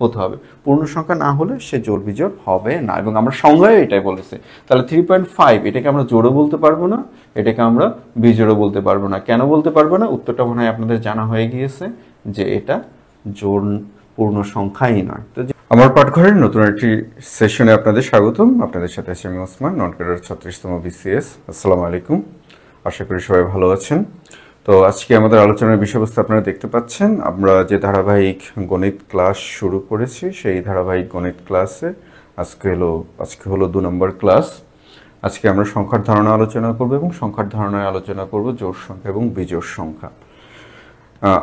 হতে হবে। পূর্ণ সংখ্যা না হলে সে জোড় বিজোড় হবে না, এবং আমরা সংজ্ঞায় এটাই বলেছি। তাহলে 3.5 এটাকে আমরা জোড়ও বলতে পারবো না, এটাকে আমরা বিজোড়ও বলতে পারবো না। কেন বলতে পারবো না? উত্তরটা মনে হয় আপনাদের জানা হয়ে গিয়েছে যে এটা জোড় পূর্ণ সংখ্যাই নয়। তো আমার পাঠঘরের নতুন একটি সেশনে আপনাদের স্বাগতম। আপনাদের সাথে আছি আমি ওসমান, নন ক্যাডার 36তম BCS। আসসালামু আলাইকুম, আশা করি সবাই ভালো আছেন। তো আজকে আমাদের আলোচনার বিষয়বস্তু আপনারা দেখতে পাচ্ছেন। আমরা যে ধারাবাহিক গণিত ক্লাস শুরু করেছি সেই ধারাবাহিক গণিত ক্লাসে আজকে হলো 2 নম্বর ক্লাস। আজকে আমরা সংখ্যার ধারণা আলোচনা করব, এবং সংখ্যার ধারণায় আলোচনা করব জোড় সংখ্যা এবং বিজোড় সংখ্যা।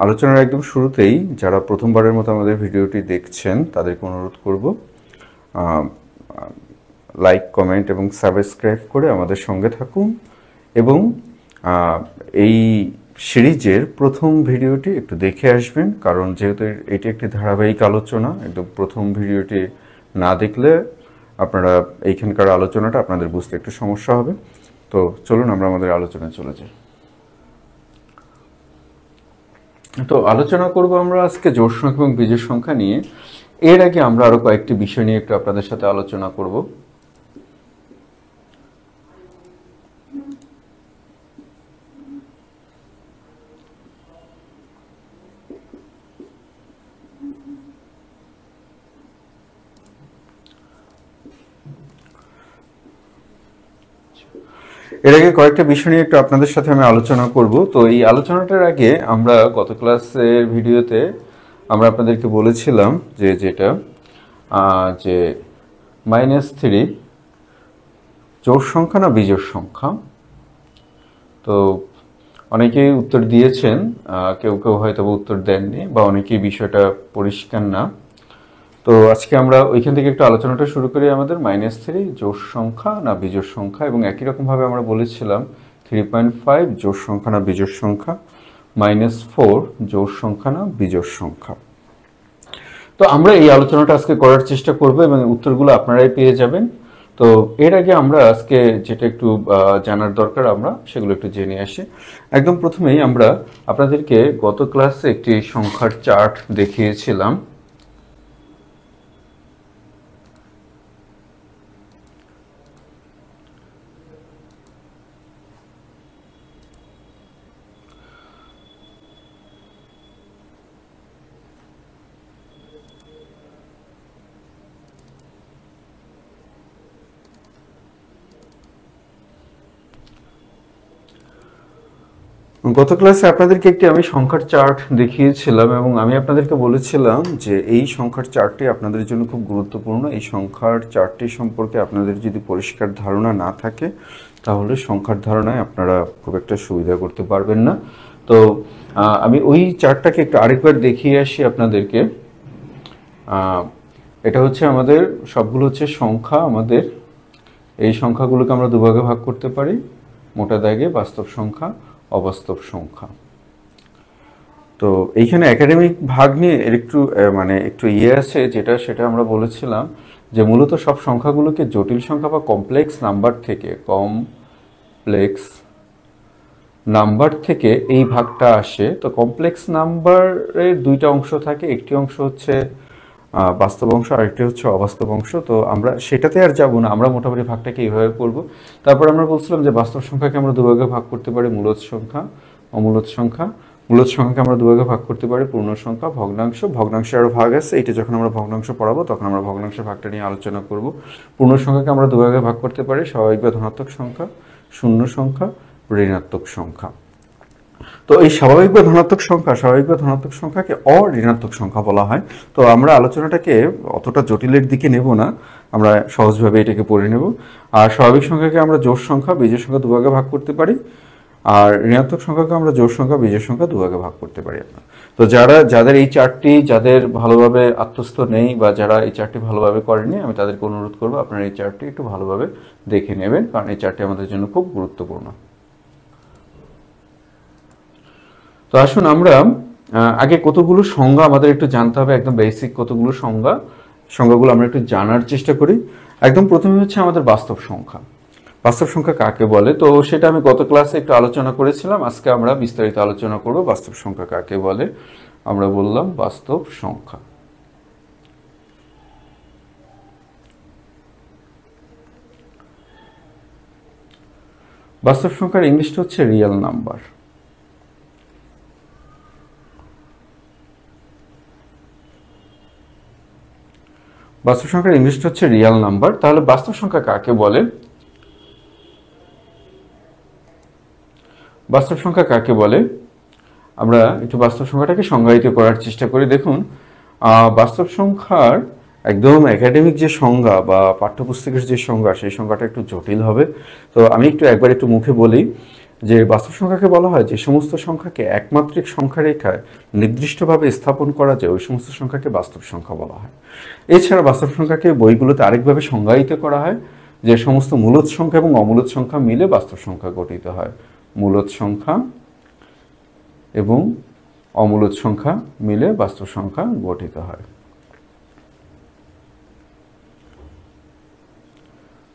আলোচনার একদম শুরুতেই যারা প্রথমবারের মতো আমাদের ভিডিওটি দেখছেন তাদেরকে অনুরোধ করব লাইক, কমেন্ট এবং সাবস্ক্রাইব করে আমাদের সঙ্গে থাকুন, এবং এই সিরিজের প্রথম ভিডিওটি একটু দেখে আসবেন, কারণ যেহেতু এটি একটি ধারাবাহিক আলোচনা, একদম প্রথম ভিডিওটি না দেখলে আপনারা এইখানকার আলোচনাটা আপনাদের বুঝতে একটু সমস্যা হবে। তো চলুন আমরা আমাদের আলোচনায় চলে যাই। তো আলোচনা করব আমরা আজকে জোড় সংখ্যা এবং বিজোড় সংখ্যা নিয়ে। এর আগে আমরা আরো কয়েকটি বিষয় নিয়ে একটু আপনাদের সাথে আলোচনা করব। এর আগে কয়েকটা বিষয় নিয়ে একটু আপনাদের সাথে আমি আলোচনা করব। তো এই আলোচনাটার আগে আমরা গত ক্লাসের ভিডিওতে আমরা আপনাদেরকে বলেছিলাম যে যে -3 জোড় সংখ্যা না বিজোড় সংখ্যা। তো অনেকেই উত্তর দিয়েছেন, কেউ কেউ হয়তো উত্তর দেননি, বা অনেকেই বিষয়টা পরিষ্কার না। তো আজকে আমরা ওইখান থেকে একটু আলোচনাটা শুরু করি। আমাদের -3 জোড় সংখ্যা না বিজোড় সংখ্যা, এবং একই রকমভাবে আমরা বলেছিলাম 3.5 জোড় সংখ্যা না বিজোড় সংখ্যা, -4 জোড় সংখ্যা না বিজোড় সংখ্যা। তো আমরা এই আলোচনাটা আজকে করার চেষ্টা করব, এবং উত্তরগুলো আপনারাই পেয়ে যাবেন। তো এর আগে আমরা আজকে যেটা একটু জানার দরকার আমরা সেগুলো একটু জেনে আসি। একদম প্রথমেই আমরা আপনাদেরকে গত ক্লাসে একটি সংখ্যার চার্ট দেখিয়েছিলাম। গত ক্লাসে আপনাদেরকে একটি আমি সংখ্যার চার্ট দেখিয়েছিলাম, এবং আমি আপনাদেরকে বলেছিলাম যে এই সংখ্যার চার্টটি আপনাদের জন্য খুব গুরুত্বপূর্ণ। এই সংখ্যার চার্টটি সম্পর্কে আপনাদের যদি পরিষ্কার ধারণা না থাকে তাহলে সংখ্যার ধারণায় আপনারা খুব একটা সুবিধা করতে পারবেন না। তো আমি ওই চার্টটাকে একটু আরেকবার দেখিয়ে আসি আপনাদেরকে। এটা হচ্ছে আমাদের সবগুলো হচ্ছে সংখ্যা। আমাদের এই সংখ্যাগুলোকে আমরা দুভাগে ভাগ করতে পারি, মোটা দাগে বাস্তব সংখ্যা, অবাস্তব সংখ্যা। তো এইখানে একাডেমিক ভাগ নিয়ে এর একটু আছে, সেটা আমরা বলেছিলাম যে মূলত সব সংখ্যাগুলোকে জটিল সংখ্যা বা কমপ্লেক্স নাম্বার থেকে এই ভাগটা আসে। তো কমপ্লেক্স নাম্বারের দুইটা অংশ থাকে, একটি অংশ হচ্ছে বাস্তব অংশ, আরেকটি হচ্ছে অবাস্তব অংশ। তো আমরা সেটাতে আর যাব না, আমরা মোটামুটি ভাগটাকে এইভাবে করব। তারপর আমরা বলছিলাম যে বাস্তব সংখ্যাকে আমরা দুভাগে ভাগ করতে পারি, মূলদ সংখ্যা, অমূলদ সংখ্যা। মূলদ সংখ্যাকে আমরা দুভাগে ভাগ করতে পারি, পূর্ণ সংখ্যা, ভগ্নাংশ। ভগ্নাংশের আরও ভাগ আছে, এটা যখন আমরা ভগ্নাংশ পড়াবো তখন আমরা ভগ্নাংশের ভাগটা নিয়ে আলোচনা করব। পূর্ণ সংখ্যাকে আমরা দুভাগে ভাগ করতে পারি, স্বাভাবিক বা ধনাত্মক সংখ্যা, শূন্য সংখ্যা, ঋণাত্মক সংখ্যা। তো এই স্বাভাবিক বা ধনাত্মক সংখ্যাকে অঋণাত্মক সংখ্যা বলা হয়। তো আমরা আলোচনাটাকে অতটা জটিলের দিকে নেব না, আমরা সহজভাবে এটাকে পড়ে নেব। আর স্বাভাবিক সংখ্যাকে আমরা জোড় সংখ্যা, বিজোড় সংখ্যা দুভাগে ভাগ করতে পারি, আর ঋণাত্মক সংখ্যাকে আমরা জোড় সংখ্যা, বিজোড় সংখ্যা দুভাগে ভাগ করতে পারি। তো যাদের এই চার্টটি ভালোভাবে আত্মস্থ নেই, বা যারা এই চার্টটি ভালোভাবে করেনি, আমি তাদেরকে অনুরোধ করবো আপনারা এই চার্টটি একটু ভালোভাবে দেখে নেবেন, কারণ এই চার্টটি আমাদের জন্য খুব গুরুত্বপূর্ণ। তো আসুন আমরা আগে কতগুলো সংজ্ঞা আমাদের একটু জানতে হবে, একদম বেসিক কতগুলো সংজ্ঞাগুলো আমরা একটু জানার চেষ্টা করি। একদম প্রথমে হচ্ছে আমাদের বাস্তব সংখ্যা। বাস্তব সংখ্যা কাকে বলে? তো সেটা আমি গত ক্লাসে একটু আলোচনা করেছিলাম, আজকে আমরা বিস্তারিত আলোচনা করব বাস্তব সংখ্যা কাকে বলে। আমরা বললাম বাস্তব সংখ্যা। বাস্তব সংখ্যার ইংলিশটা হচ্ছে রিয়েল নাম্বার। বাস্তব সংখ্যার ইংলিশটা হচ্ছে রিয়েল নাম্বার। তাহলে বাস্তব সংখ্যা কাকে বলে? বাস্তব সংখ্যা কাকে বলে আমরা একটু বাস্তব সংখ্যাটাকে সংজ্ঞায়িত করার চেষ্টা করি। দেখুন, বাস্তব সংখ্যার একদম একাডেমিক যে সংজ্ঞা বা পাঠ্যপুস্তকের যে সংজ্ঞা, সেই সংজ্ঞাটা একটু জটিল হবে। তো আমি একবার একটু মুখে বলি যে বাস্তব সংখ্যাকে বলা হয় যে সমস্ত সংখ্যাকে একমাত্রিক সংখ্যা রেখায় নির্দিষ্টভাবে স্থাপন করা যায়, ওই সমস্ত সংখ্যাকে বাস্তব সংখ্যা বলা হয়। এছাড়া বাস্তব সংখ্যাকে বইগুলোতে আরেকভাবে সংজ্ঞায়িত করা হয় যে সমস্ত মূলদ সংখ্যা এবং অমূলদ সংখ্যা মিলে বাস্তব সংখ্যা গঠিত হয়। মূলদ সংখ্যা এবং অমূলদ সংখ্যা মিলে বাস্তব সংখ্যা গঠিত হয়।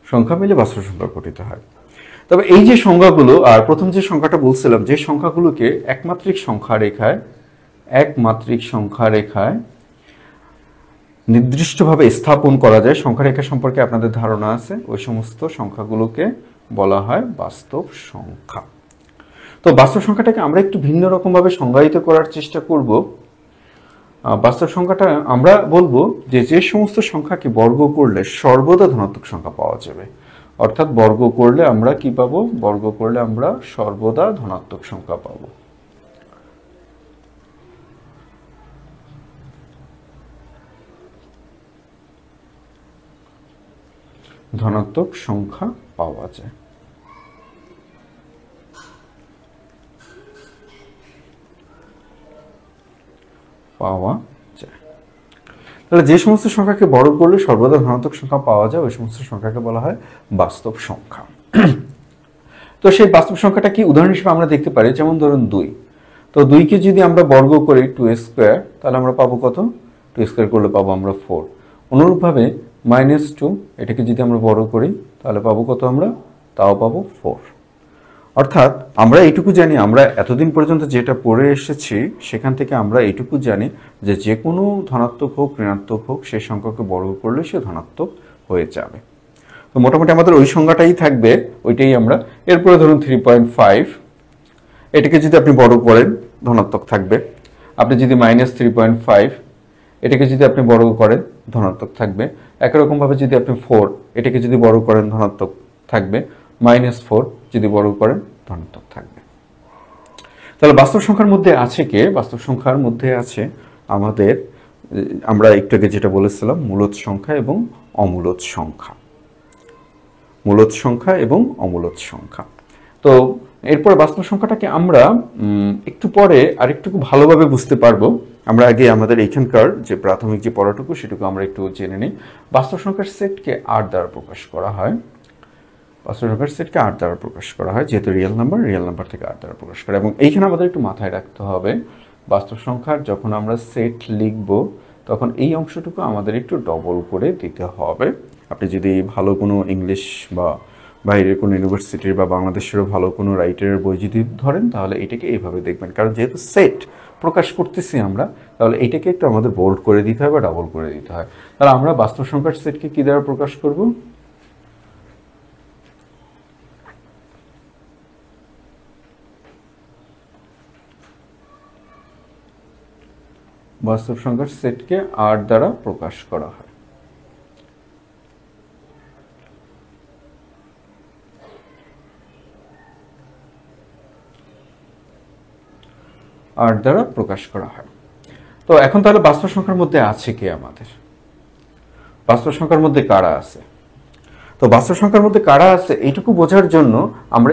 সংখ্যা মিলে বাস্তব সংখ্যা গঠিত হয়। তবে এই যে সংখ্যাগুলো, আর প্রথম যে সংখ্যাটা বলছিলাম, যে সংখ্যাগুলোকে একমাত্রিক সংখ্যা রেখায় নির্দিষ্টভাবে স্থাপন করা যায়, সংখ্যা রেখা সম্পর্কে আপনাদের ধারণা আছে, ওই সমস্ত সংখ্যাগুলোকে বলা হয় বাস্তব সংখ্যা। তো বাস্তব সংখ্যাটাকে আমরা একটু ভিন্ন রকমভাবে সংজ্ঞায়িত করার চেষ্টা করব। বাস্তব সংখ্যাটা আমরা বলবো যে যে সমস্ত সংখ্যাকে বর্গ করলে সর্বদা ধনাত্মক সংখ্যা পাওয়া যাবে। অর্থাৎ বর্গ করলে আমরা কি পাবো? বর্গ করলে আমরা সর্বদা ধনাত্মক সংখ্যা পাবো। ধনাত্মক সংখ্যা পাওয়া যায়। তাহলে যে সমস্ত সংখ্যাকে বর্গ করলে সর্বদা ধনাত্মক সংখ্যা পাওয়া যায়, ওই সমস্ত সংখ্যাকে বলা হয় বাস্তব সংখ্যা। তো সেই বাস্তব সংখ্যাটা কি উদাহরণ হিসেবে আমরা দেখতে পারি, যেমন ধরুন 2। তো 2কে যদি আমরা বর্গ করি 2 তাহলে আমরা পাবো কত? 2 করলে পাবো আমরা 4। অনুরূপভাবে -2, এটাকে যদি আমরা বর্গ করি তাহলে পাবো কত? আমরা তাও পাবো 4। অর্থাৎ আমরা এইটুকু জানি, আমরা এতদিন পর্যন্ত যেটা পড়ে এসেছি সেখান থেকে আমরা এইটুকু জানি যে যে কোনো ধনাত্মক হোক ঋণাত্মক হোক, সেই সংখ্যাকে বর্গ করলে সে ধনাত্মক হয়ে যাবে। তো মোটামুটি আমাদের ওই সংখ্যাটাই থাকবে, ওইটাই আমরা। এরপরে ধরুন 3.5, এটাকে যদি আপনি বর্গ করেন ধনাত্মক থাকবে। আপনি যদি -3.5, এটাকে যদি আপনি বর্গ করেন ধনাত্মক থাকবে। একই রকমভাবে যদি আপনি 4, এটাকে যদি বর্গ করেন ধনাত্মক থাকবে। -4 যদি বর্গ করেন ধনাত্মক থাকবে। তাহলে বাস্তব সংখ্যার মধ্যে আছে কে? বাস্তব সংখ্যার মধ্যে আছে আমাদের, আমরা একটু আগে যেটা বলেছিলাম, মূলদ সংখ্যা এবং অমূলদ সংখ্যা। মূলদ সংখ্যা এবং অমূলদ সংখ্যা। তো এরপর বাস্তব সংখ্যাটাকে আমরা একটু পরে আরেকটু ভালোভাবে বুঝতে পারবো। আমরা আগে আমাদের এখানকার যে প্রাথমিক যে পড়াটুকু সেটুকু আমরা একটু জেনে নিই। বাস্তব সংখ্যার সেটকে 8 দ্বারা প্রকাশ করা হয়। বাস্তব সংখ্যার সেটকে 8 দ্বারা প্রকাশ করা হয়, যেহেতু রিয়েল নাম্বার থেকে 8 দ্বারা প্রকাশ করে। এবং এইখানে আমাদের একটু মাথায় রাখতে হবে, বাস্তব সংখ্যার যখন আমরা সেট লিখব তখন এই অংশটুকু আমাদের একটু ডবল করে দিতে হবে। আপনি যদি ভালো কোনো ইংলিশ বা বাইরের কোনো ইউনিভার্সিটির বা বাংলাদেশেরও ভালো কোনো রাইটারের বই যদি ধরেন, তাহলে এটাকে এইভাবে দেখবেন। কারণ যেহেতু সেট প্রকাশ করতেছি আমরা, তাহলে এটাকে একটু আমাদের বোল্ড করে দিতে হয় বা ডাবল করে দিতে হয়। তাহলে আমরা বাস্তব সংখ্যার সেটকে কি দ্বারা প্রকাশ করব? বাস্তব সংখ্যার সেটকে 8 দ্বারা প্রকাশ করা হয়। 8 দ্বারা প্রকাশ করা হয়। তো এখন তাহলে বাস্তব সংখ্যার মধ্যে আছে কে আমাদের? বাস্তব সংখ্যার মধ্যে কারা আছে? তো বাস্তব সংখ্যার মধ্যে কারা আছে এইটুকু বোঝার জন্য আমরা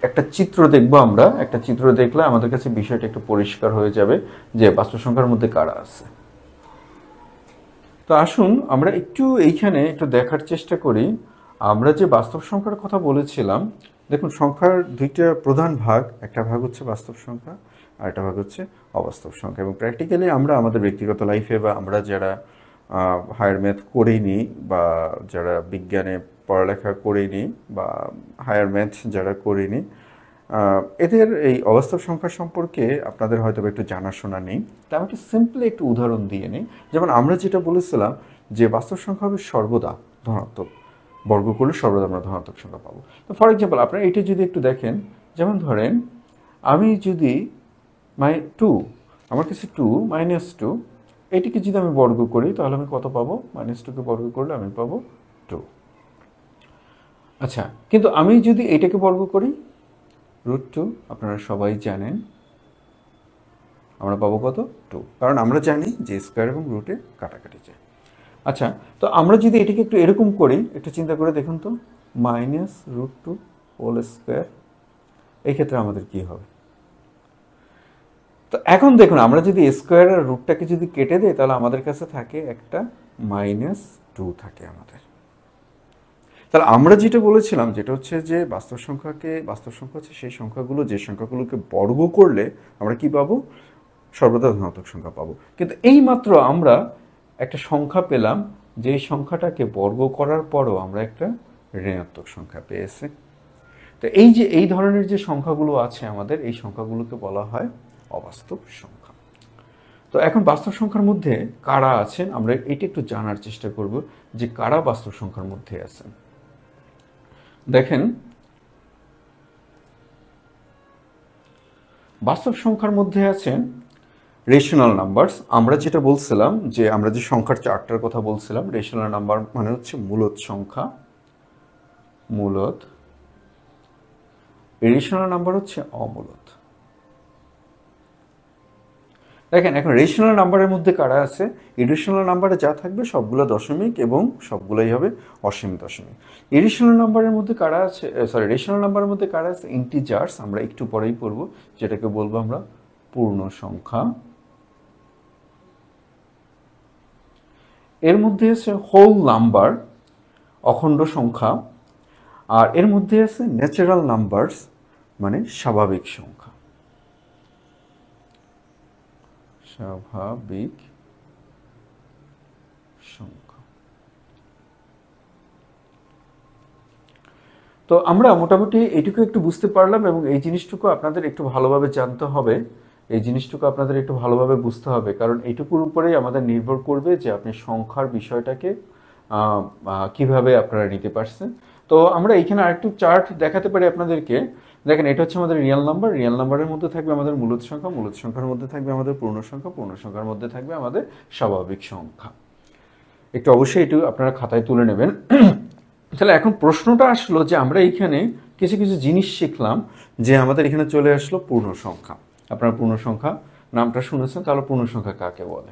একটা চিত্র দেখব। আমরা একটা চিত্র দেখলে আমাদের কাছে বিষয়টা একটু পরিষ্কার হয়ে যাবে যে বাস্তব সংখ্যার মধ্যে কারা আছে। তো আসুন আমরা এইখানে একটু দেখার চেষ্টা করি। আমরা যে বাস্তব সংখ্যার কথা বলেছিলাম, দেখুন সংখ্যার দুইটা প্রধান ভাগ, একটা ভাগ হচ্ছে বাস্তব সংখ্যা আর একটা ভাগ হচ্ছে অবাস্তব সংখ্যা। এবং প্র্যাকটিক্যালি আমরা আমাদের ব্যক্তিগত লাইফে বা আমরা যারা হায়ার ম্যাথ করিনি বা যারা বিজ্ঞানে পড়ালেখা করিনি বা হায়ার ম্যাথ যারা করিনি, এদের এই অবাস্তব সংখ্যা সম্পর্কে আপনাদের হয়তো একটু জানাশোনা নেই। তা আমি একটু সিম্পলি একটু উদাহরণ দিয়ে নিই। যেমন আমরা যেটা বলেছিলাম যে বাস্তব সংখ্যা হবে সর্বদা ধনাত্মক। বর্গ করলে সর্বদা আমরা ধনাত্মক সংখ্যা পাবো। তো ফর এক্সাম্পল আপনারা এটা যদি একটু দেখেন, যেমন ধরেন আমি যদি টু, আমার কাছে টু মাইনাস টু, এটিকে যদি আমি বর্গ করি তাহলে আমি কত পাবো? মাইনাস টুকে বর্গ করলে আমি পাবো টু। আচ্ছা, কিন্তু আমি যদি এটাকে বর্গ করি রুট টু, আপনারা সবাই জানেন আমরা পাবো কত? টু, কারণ আমরা জানি যে স্কোয়ার এবং রুটে কাটাকাটি যায়। আচ্ছা, তো আমরা যদি এটাকে একটু এরকম করি, একটু চিন্তা করে দেখুন তো, minus root two whole square, এই ক্ষেত্রে আমাদের কি হবে? তো এখন দেখুন, আমরা যদি স্কোয়ার আর রুটটাকে যদি কেটে দেই তাহলে আমাদের কাছে থাকে একটা মাইনাস টু থাকে আমাদের। তাহলে আমরা যেটা বলেছিলাম যেটা হচ্ছে যে বাস্তব সংখ্যা হচ্ছে সেই সংখ্যাগুলো যে সংখ্যাগুলোকে বর্গ করলে আমরা কি পাবো? সর্বদা ধনাত্মক সংখ্যা পাবো। কিন্তু এই মাত্র আমরা একটা সংখ্যা পেলাম যে সংখ্যাটাকে বর্গ করার পরও আমরা একটা ঋণাত্মক সংখ্যা পেয়েছি। তো এই যে এই ধরনের যে সংখ্যাগুলো আছে আমাদের, এই সংখ্যাগুলোকে বলা হয় অবাস্তব সংখ্যা। তো এখন বাস্তব সংখ্যার মধ্যে কারা আছেন আমরা এটা একটু জানার চেষ্টা করব যে কারা বাস্তব সংখ্যার মধ্যে আছেন। দেখেন, বাস্তব সংখ্যার মধ্যে আছেন রেশনাল নাম্বারস। আমরা যেটা বলছিলাম যে আমরা যে সংখ্যার চারটার কথা বলছিলাম, রেশনাল নাম্বার মানে হচ্ছে মূলদ সংখ্যা, মূলদ। ইরেশনাল নাম্বার হচ্ছে অমূলদ। দেখেন, এখন রেশনাল নাম্বারের মধ্যে কারা আছে? ইরেশনাল নাম্বারে যা থাকবে সবগুলো দশমিক এবং সবগুলোই হবে অসীম দশমিক। ইরেশনাল নাম্বারের মধ্যে কারা আছে, রেশনাল নাম্বারের মধ্যে কারা আছে? ইন্টিজার্স, আমরা একটু পরেই পড়বো, যেটাকে বলবো আমরা পূর্ণ সংখ্যা। এর মধ্যে আছে হোল নাম্বার, অখণ্ড সংখ্যা। আর এর মধ্যে আছে ন্যাচারাল নাম্বারস, মানে স্বাভাবিক সংখ্যা। স্বাভাবিক সংখ্যা। তো আমরা মোটামুটি এইটুকু একটু বুঝতে পারলাম এবং এই জিনিসটুকু আপনাদের একটু ভালোভাবে জানতে হবে, এই জিনিসটুকু আপনাদের একটু ভালোভাবে বুঝতে হবে, কারণ এইটুকুর উপরেই আমাদের নির্ভর করবে যে আপনি সংখ্যার বিষয়টাকে কিভাবে আপনারা নিতে পারছেন। তো আমরা এইখানে আরেকটু চার্ট দেখাতে পারি আপনাদেরকে। দেখেন, এটা হচ্ছে আমাদের রিয়েল নাম্বার, রিয়েল নাম্বারের মধ্যে থাকবে আমাদের মূলদ সংখ্যা, মূলদ সংখ্যার মধ্যে থাকবে আমাদের পূর্ণ সংখ্যা, পূর্ণ সংখ্যার মধ্যে থাকবে আমাদের স্বাভাবিক সংখ্যা। একটু অবশ্যই একটু আপনারা খাতায় তুলে নেবেন। তাহলে এখন প্রশ্নটা আসলো যে আমরা এইখানে কিছু কিছু জিনিস শিখলাম, যে আমাদের এখানে চলে আসলো পূর্ণ সংখ্যা। আপনারা পূর্ণ সংখ্যা নামটা শুনেছেন, তাহলে পূর্ণ সংখ্যা কাকে বলে?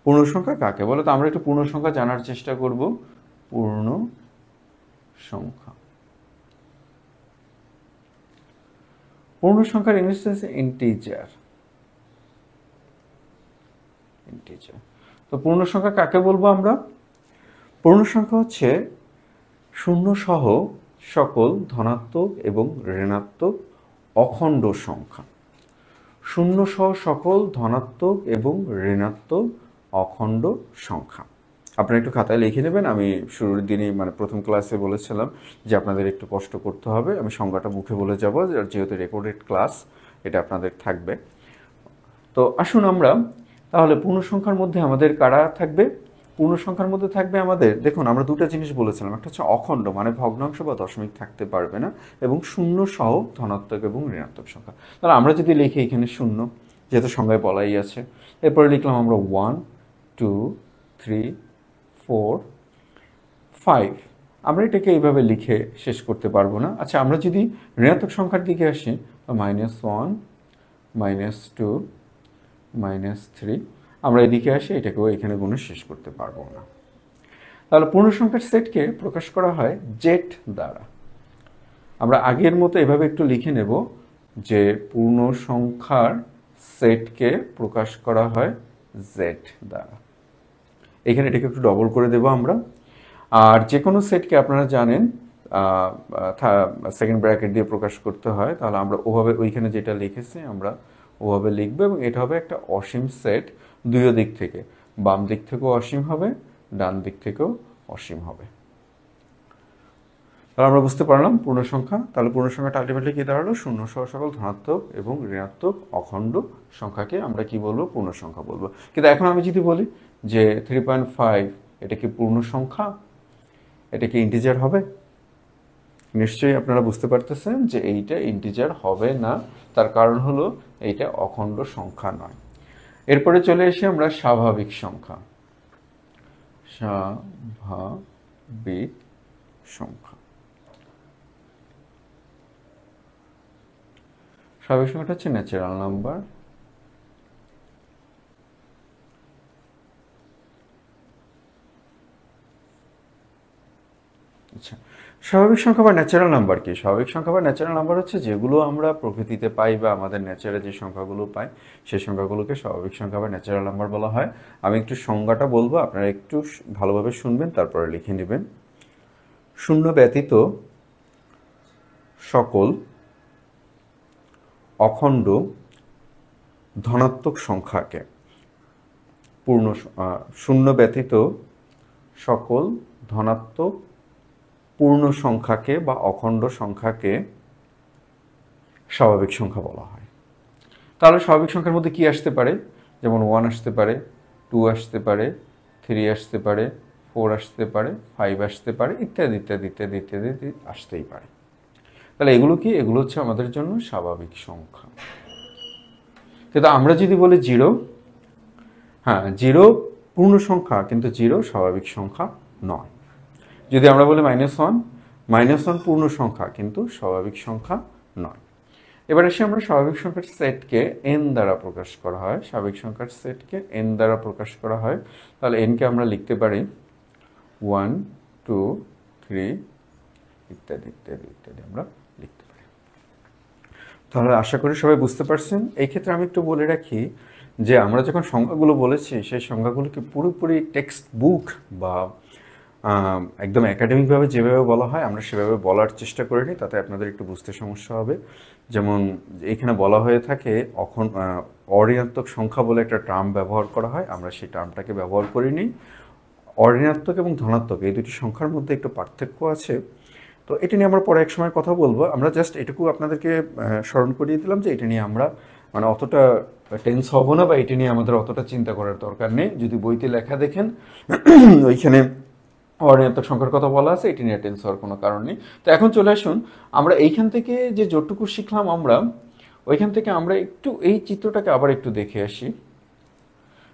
পূর্ণ সংখ্যা কাকে বলে? তো আমরা একটু পূর্ণ সংখ্যা জানার চেষ্টা করব। পূর্ণ সংখ্যা, পূর্ণ সংখ্যার ইংলিশ হচ্ছে ইন্টিজার। ইন্টিজার। তো পূর্ণ সংখ্যা কাকে বলবো আমরা? পূর্ণ সংখ্যা হচ্ছে শূন্য সহ সকল ধনাত্মক এবং ঋণাত্মক অখণ্ড সংখ্যা। শূন্য সহ সকল ধনাত্মক এবং ঋণাত্মক অখণ্ড সংখ্যা। আপনারা একটু খাতায় লিখে নেবেন। আমি শুরুর দিনই মানে প্রথম ক্লাসে বলেছিলাম যে আপনাদের একটু কষ্ট করতে হবে, আমি সংজ্ঞাটা মুখে বলে যাব, যেহেতু রেকর্ডেড ক্লাস এটা আপনাদের থাকবে। তো আসুন আমরা তাহলে পূর্ণ সংখ্যার মধ্যে আমাদের কারা থাকবে? পূর্ণ সংখ্যার মধ্যে থাকবে আমাদের, দেখুন আমরা দুটো জিনিস বলেছিলাম, একটা হচ্ছে অখণ্ড মানে ভগ্নাংশ বা দশমিক থাকতে পারবে না, এবং শূন্য সহ ধনাত্মক এবং ঋণাত্মক সংখ্যা। তাহলে আমরা যদি লিখি এখানে শূন্য, যেহেতু সংখ্যায় বলাই আছে, এরপরে লিখলাম আমরা 1 2 3 4 5। আমরা এটাকে এইভাবে লিখে শেষ করতে পারবো না। আচ্ছা, আমরা যদি ঋণাত্মক সংখ্যার দিকে আসি, -1 -2 -3, আমরা এদিকে আসি, এটাকেও এখানে গুণে শেষ করতে পারবো না। তাহলে পূর্ণ সংখ্যার সেটকে প্রকাশ করা হয় জেড দ্বারা। আমরা আগের মতো এভাবে একটু লিখে নেব যে পূর্ণ সংখ্যার সেটকে প্রকাশ করা হয় জেড দ্বারা। এখানে এটাকে একটু ডবল করে দেব আমরা। আর যে কোনো সেটকে আপনারা জানেন সেকেন্ড ব্র্যাকেট দিয়ে প্রকাশ করতে হয়, তাহলে আমরা ওভাবে ওইখানে যেটা লিখেছি আমরা ওভাবে লিখবো, এবং এটা হবে একটা অসীম সেট দুই দিক থেকে, বাম দিক থেকেও অসীম হবে, ডান দিক থেকেও অসীম হবে। তাহলে আমরা বুঝতে পারলাম পূর্ণ সংখ্যা। তাহলে পূর্ণ সংখ্যাটা আলটিমেটলি কি দাঁড়ালো? শূন্য সহ সকল ধনাত্মক এবং ঋণাত্মক অখণ্ড সংখ্যাকে আমরা কি বলবো? পূর্ণ সংখ্যা বলবো। কিন্তু এখন আমি যদি বলি যে 3.5 এটা কি পূর্ণ সংখ্যা? এটা কি ইন্টিজার হবে? নিশ্চয়ই আপনারা বুঝতে পারতেছেন যে এইটা ইন্টিজার হবে না, তার কারণ হলো এইটা অখণ্ড সংখ্যা নয়। এরপরে চলে এসে আমরা স্বাভাবিক সংখ্যা। স্বাভাবিক সংখ্যা, স্বাভাবিক সংখ্যাটা হচ্ছে ন্যাচারাল নাম্বার। আচ্ছা, স্বাভাবিক সংখ্যা বা ন্যাচারাল নাম্বার কি? স্বাভাবিক সংখ্যা বা ন্যাচারাল নাম্বার হচ্ছে যেগুলো আমরা প্রকৃতিতে পাই বা আমাদের ন্যাচারে যে সংখ্যাগুলো পাই সেই সংখ্যাগুলোকে স্বাভাবিক সংখ্যা বা ন্যাচারাল নাম্বার বলা হয়। আমি একটু সংজ্ঞাটা বলবো, আপনারা একটু ভালোভাবে শুনবেন, তারপরে লিখে নেবেন। শূন্য ব্যতীত সকল অখণ্ড ধনাত্মক সংখ্যাকে শূন্য ব্যতীত সকল ধনাত্মক পূর্ণ সংখ্যাকে বা অখণ্ড সংখ্যাকে স্বাভাবিক সংখ্যা বলা হয়। তাহলে স্বাভাবিক সংখ্যার মধ্যে কি আসতে পারে? যেমন 1 আসতে পারে, 2 আসতে পারে, 3 আসতে পারে, 4 আসতে পারে, 5 আসতে পারে, ইত্যাদি ইত্যাদি ইত্যাদি ইত্যাদি আসতেই পারে। তাহলে এগুলো কি? এগুলো হচ্ছে আমাদের জন্য স্বাভাবিক সংখ্যা। কিন্তু আমরা যদি বলি 0, হ্যাঁ 0 পূর্ণ সংখ্যা, কিন্তু 0 স্বাভাবিক সংখ্যা নয়। যদি আমরা বলি -1, -1 পূর্ণ সংখ্যা কিন্তু স্বাভাবিক সংখ্যা নয়। এবার এসে আমরা স্বাভাবিক সংখ্যার সেটকে n দ্বারা প্রকাশ করা হয়। স্বাভাবিক সংখ্যার সেটকে n দ্বারা প্রকাশ করা হয়। তাহলে n কে আমরা লিখতে পারি 1, 2, 3 ইত্যাদি ইত্যাদি ইত্যাদি আমরা লিখতে পারি। তাহলে আশা করি সবাই বুঝতে পারছেন। এই ক্ষেত্রে আমি একটু বলে রাখি যে আমরা যখন সংখ্যাগুলো বলেছি সেই সংখ্যাগুলোকে পুরোপুরি টেক্সট বুক বা একদম একাডেমিকভাবে যেভাবে বলা হয় আমরা সেভাবে বলার চেষ্টা করিনি, তাতে আপনাদের একটু বুঝতে সমস্যা হবে। যেমন এখানে বলা হয়ে থাকে অঋণাত্মক সংখ্যা বলে একটা টার্ম ব্যবহার করা হয়, আমরা সেই টার্মটাকে ব্যবহার করিনি। অঋণাত্মক এবং ধনাত্মক এই দুটি সংখ্যার মধ্যে একটু পার্থক্য আছে, তো এটা নিয়ে আমরা পরে এক সময় কথা বলবো। আমরা জাস্ট এটুকু আপনাদেরকে স্মরণ করিয়ে দিলাম যে এটা নিয়ে আমরা মানে অতটা টেন্স হব না, বা এটা নিয়ে আমাদের অতটা চিন্তা করার দরকার নেই। যদি বইতে লেখা দেখেন ওইখানে অঋণাত্মক সংখ্যার কথা বলা আছে, এটি নিয়ে টেন্স হওয়ার কোনো কারণ নেই। তো এখন চলে আসুন আমরা এইখান থেকে যে যতটুকু শিখলাম আমরা ওইখান থেকে আমরা একটু এই চিত্রটাকে আবার একটু দেখে আসি।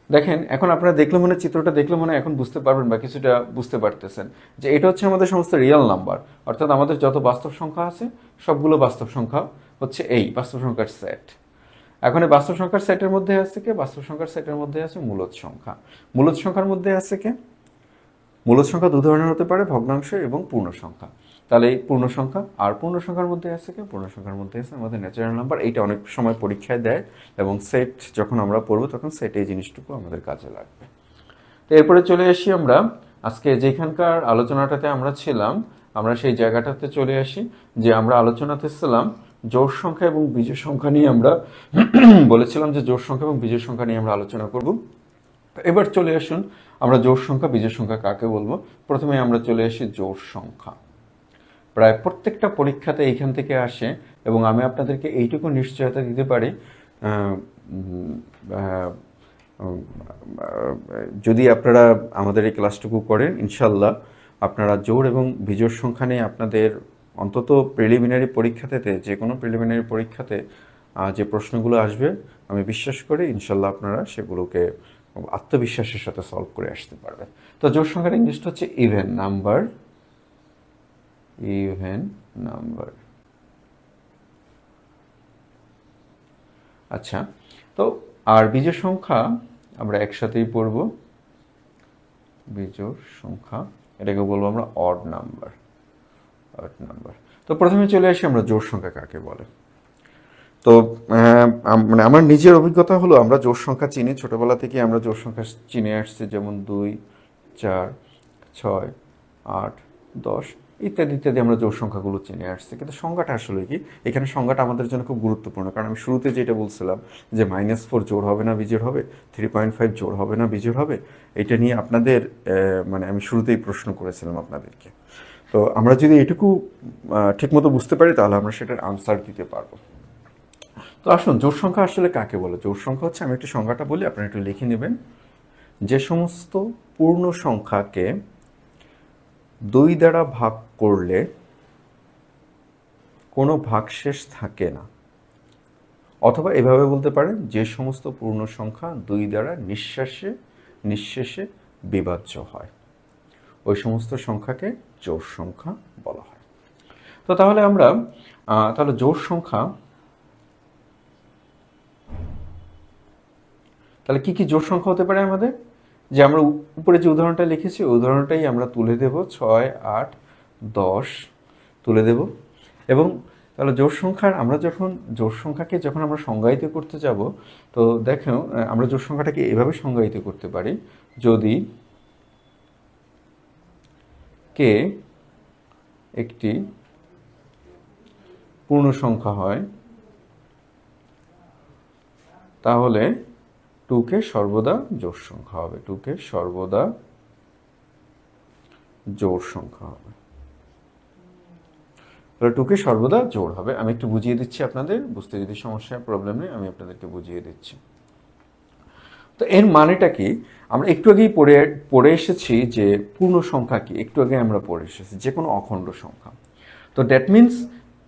দেখেন এখন আপনারা দেখলে মনে চিত্রটা দেখলে মনে এখন বুঝতে পারবেন বা কিছুটা বুঝতে পারতেছেন যে এটা হচ্ছে আমাদের সমস্ত রিয়েল নাম্বার, অর্থাৎ আমাদের যত বাস্তব সংখ্যা আছে সবগুলো বাস্তব সংখ্যা হচ্ছে এই বাস্তব সংখ্যার সেট। এখন এই বাস্তব সংখ্যার সেটের মধ্যে আছে কে? বাস্তব সংখ্যার সেটের মধ্যে আছে মূলদ সংখ্যা। মূলদ সংখ্যার মধ্যে আছে কে? মূলদ সংখ্যা দু ধরনের হতে পারে, ভগ্নাংশ এবং পূর্ণ সংখ্যা। তাহলে এই পূর্ণ সংখ্যা আর পূর্ণ সংখ্যার মধ্যে আছে কে? পূর্ণ সংখ্যার মধ্যে আছে আমাদের ন্যাচারাল নাম্বার। এইটা অনেক সময় পরীক্ষায় দেয় এবং সেট যখন আমরা পড়বো তখন সেট এই জিনিসটুকু আমাদের কাজে লাগবে। তো এরপরে চলে আসি আমরা আজকে যেখানকার আলোচনাটাতে আমরা ছিলাম, আমরা সেই জায়গাটাতে চলে আসি যে আমরা আলোচনাতে ছিলাম জোড় সংখ্যা এবং বিজোড় সংখ্যা নিয়ে। আমরা বলেছিলাম যে জোড় সংখ্যা এবং বিজোড় সংখ্যা নিয়ে আমরা আলোচনা করব। এবার চলে আসুন আমরা জোড় সংখ্যা বিজোড় সংখ্যা কাকে বলবো। প্রথমে আমরা চলে আসি জোড় সংখ্যা। প্রায় প্রত্যেকটা পরীক্ষাতে এইখান থেকে আসে এবং আমি আপনাদেরকে এইটুকু নিশ্চয়তা দিতে পারি, যদি আপনারা আমাদের এই ক্লাসটুকু করেন ইনশাল্লাহ আপনারা জোড় এবং বিজোড় সংখ্যা নিয়ে আপনাদের অন্তত প্রিলিমিনারি পরীক্ষাতে, যে কোনো প্রিলিমিনারি পরীক্ষাতে যে প্রশ্নগুলো আসবে আমি বিশ্বাস করি ইনশাল্লাহ আপনারা সেগুলোকে আত্মবিশ্বাসের সাথে সলভ করে আসতে পারবেন। তো জোড় সংখ্যার ইংলিশটা হচ্ছে ইভেন নাম্বার। Even number. আচ্ছা, তো আর বিজোড় সংখ্যা আমরা একসাথেই পড়ব। বিজোড় সংখ্যা এটাকে বলবো আমরা অড নাম্বার। Odd number. তো প্রথমে চলে আসি আমরা জোড় সংখ্যা কাকে বলে। তো মানে আমার নিজের অভিজ্ঞতা হলো আমরা জোড় সংখ্যা চিনি, ছোটবেলা থেকে আমরা জোড় সংখ্যা চিনে আসছি, যেমন 2, 4, 6, 8, 10 ইত্যাদি ইত্যাদি আমরা জোড় সংখ্যাগুলো চিনে আসছি। কিন্তু সংখ্যাটা আসলে কি, এখানে সংখ্যাটা আমাদের জন্য খুব গুরুত্বপূর্ণ, কারণ আমি শুরুতে যেটা বলছিলাম যে -4 জোড় হবে না বিজোড় হবে, 3.5 জোড় হবে না বিজোড় হবে, এটা নিয়ে আপনাদের মানে আমি শুরুতেই প্রশ্ন করেছিলাম আপনাদেরকে। তো আমরা যদি এটুকু ঠিকমতো বুঝতে পারি তাহলে আমরা সেটার আনসার দিতে পারবো। তো আসুন জোড় সংখ্যা আসলে কাকে বলে। জোড় সংখ্যা হচ্ছে, আমি একটু সংখ্যাটা বলি আপনারা একটু লিখে নেবেন, যে সমস্ত পূর্ণ সংখ্যাকে 2 দ্বারা ভাগ করলে কোনো ভাগশেষ থাকে না, অথবা এভাবে বলতে পারেন যে সমস্ত পূর্ণ সংখ্যা 2 দ্বারা নিঃশেষে বিভাজ্য হয় ওই সমস্ত সংখ্যাকে জোড় সংখ্যা বলা হয়। তো তাহলে আমরা তাহলে জোড় সংখ্যা, তাহলে কি কি জোড় সংখ্যা হতে পারে আমাদের, যে আমরা উপরে যে উদাহরণটা লিখেছি ওই উদাহরণটাই আমরা তুলে দেব, 6, 8, 10 তুলে দেব। এবং তাহলে জোড় সংখ্যার আমরা যখন জোড় সংখ্যাকে যখন আমরা সংজ্ঞায়িত করতে যাব, তো দেখো আমরা জোড় সংখ্যাটাকে এভাবে সংজ্ঞায়িত করতে পারি, যদি কে একটি পূর্ণ সংখ্যা হয় তাহলে 2কে সর্বদা জোড় সংখ্যা হবে, 2কে সর্বদা জোড় সংখ্যা হবে। তাহলে 2কে সর্বদা জোড় হবে। আমি একটু বুঝিয়ে দিচ্ছি আপনাদের, বুঝতে যদি সমস্যা প্রবলেম নেই, আমি আপনাদেরকে বুঝিয়ে দিচ্ছি। তো এর মানেটা কি, আমরা একটু আগেই পড়ে এসেছি যে পূর্ণ সংখ্যা কি, একটু আগে আমরা পড়ে এসেছি যে কোনো অখণ্ড সংখ্যা। তো দ্যাট মিনস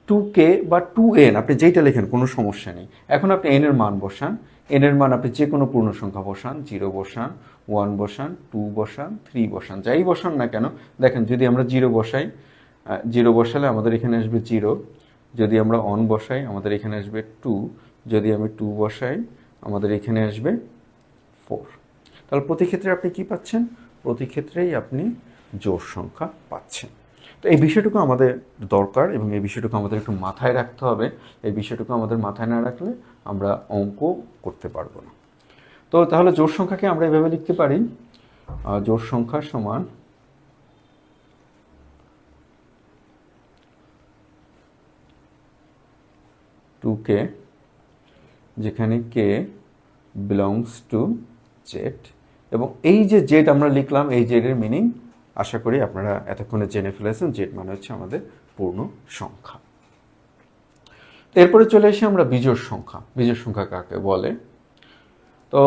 2k বা 2n আপনি যেইটা লেখেন কোনো সমস্যা নেই। এখন আপনি n এর মান বসান, n এর মান আপনি যে কোনো পূর্ণ সংখ্যা বসান, 0 বসান, 1 বসান, 2 বসান, 3 বসান, যাই বসান না কেন। দেখেন যদি আমরা 0 বসাই, 0 বসালে আমাদের এখানে আসবে 0, যদি আমরা 1 বসাই আমাদের এখানে আসবে 2, যদি আমি 2 বসাই আমাদের এখানে আসবে 4। তাহলে প্রতি ক্ষেত্রে আপনি কি পাচ্ছেন, প্রতি ক্ষেত্রেই আপনি জোড় সংখ্যা পাচ্ছেন। তো এই বিষয়টুকু আমাদের দরকার এবং এই বিষয়টুকু আমাদের একটু মাথায় রাখতে হবে। এই বিষয়টুকু আমাদের মাথায় না রাখলে আমরা অঙ্ক করতে পারবো না। তো তাহলে জোড় সংখ্যাকে আমরা এভাবে লিখতে পারি, জোড় সংখ্যা সমান 2k, যেখানে k বিলংস টু জেড। এবং এই যে জেড আমরা লিখলাম, এই জেডের মিনিং আশা করি আপনারা এতক্ষণে জেনে ফেলেছেন। জেড মানে হচ্ছে আমাদের পূর্ণ সংখ্যা। এরপরে চলে এসে আমরা বিজোড় সংখ্যা। বিজোড় সংখ্যা কাকে বলে? তো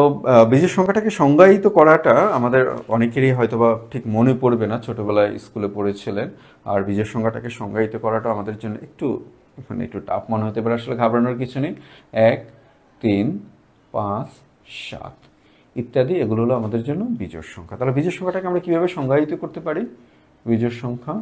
বিজোড় সংখ্যাটাকে সংজ্ঞায়িত করাটা আমাদের অনেকেরই হয়তোবা ঠিক মনে পড়বে না, ছোটবেলায় স্কুলে পড়েছিলেন। আর বিজোড় সংখ্যাটাকে সংজ্ঞায়িত করাটা আমাদের জন্য একটু টাফ মনে হতে পারে। আসলে ঘাবড়ানোর কিছু নেই। 1, 3, 5, 7 ইত্যাদি, এগুলো হলো আমাদের জন্য বিজোড় সংখ্যা। তাহলে বিজোড় সংখ্যাটাকে আমরা কিভাবে সংজ্ঞায়িত করতে পারি? বিজোড় সংখ্যা,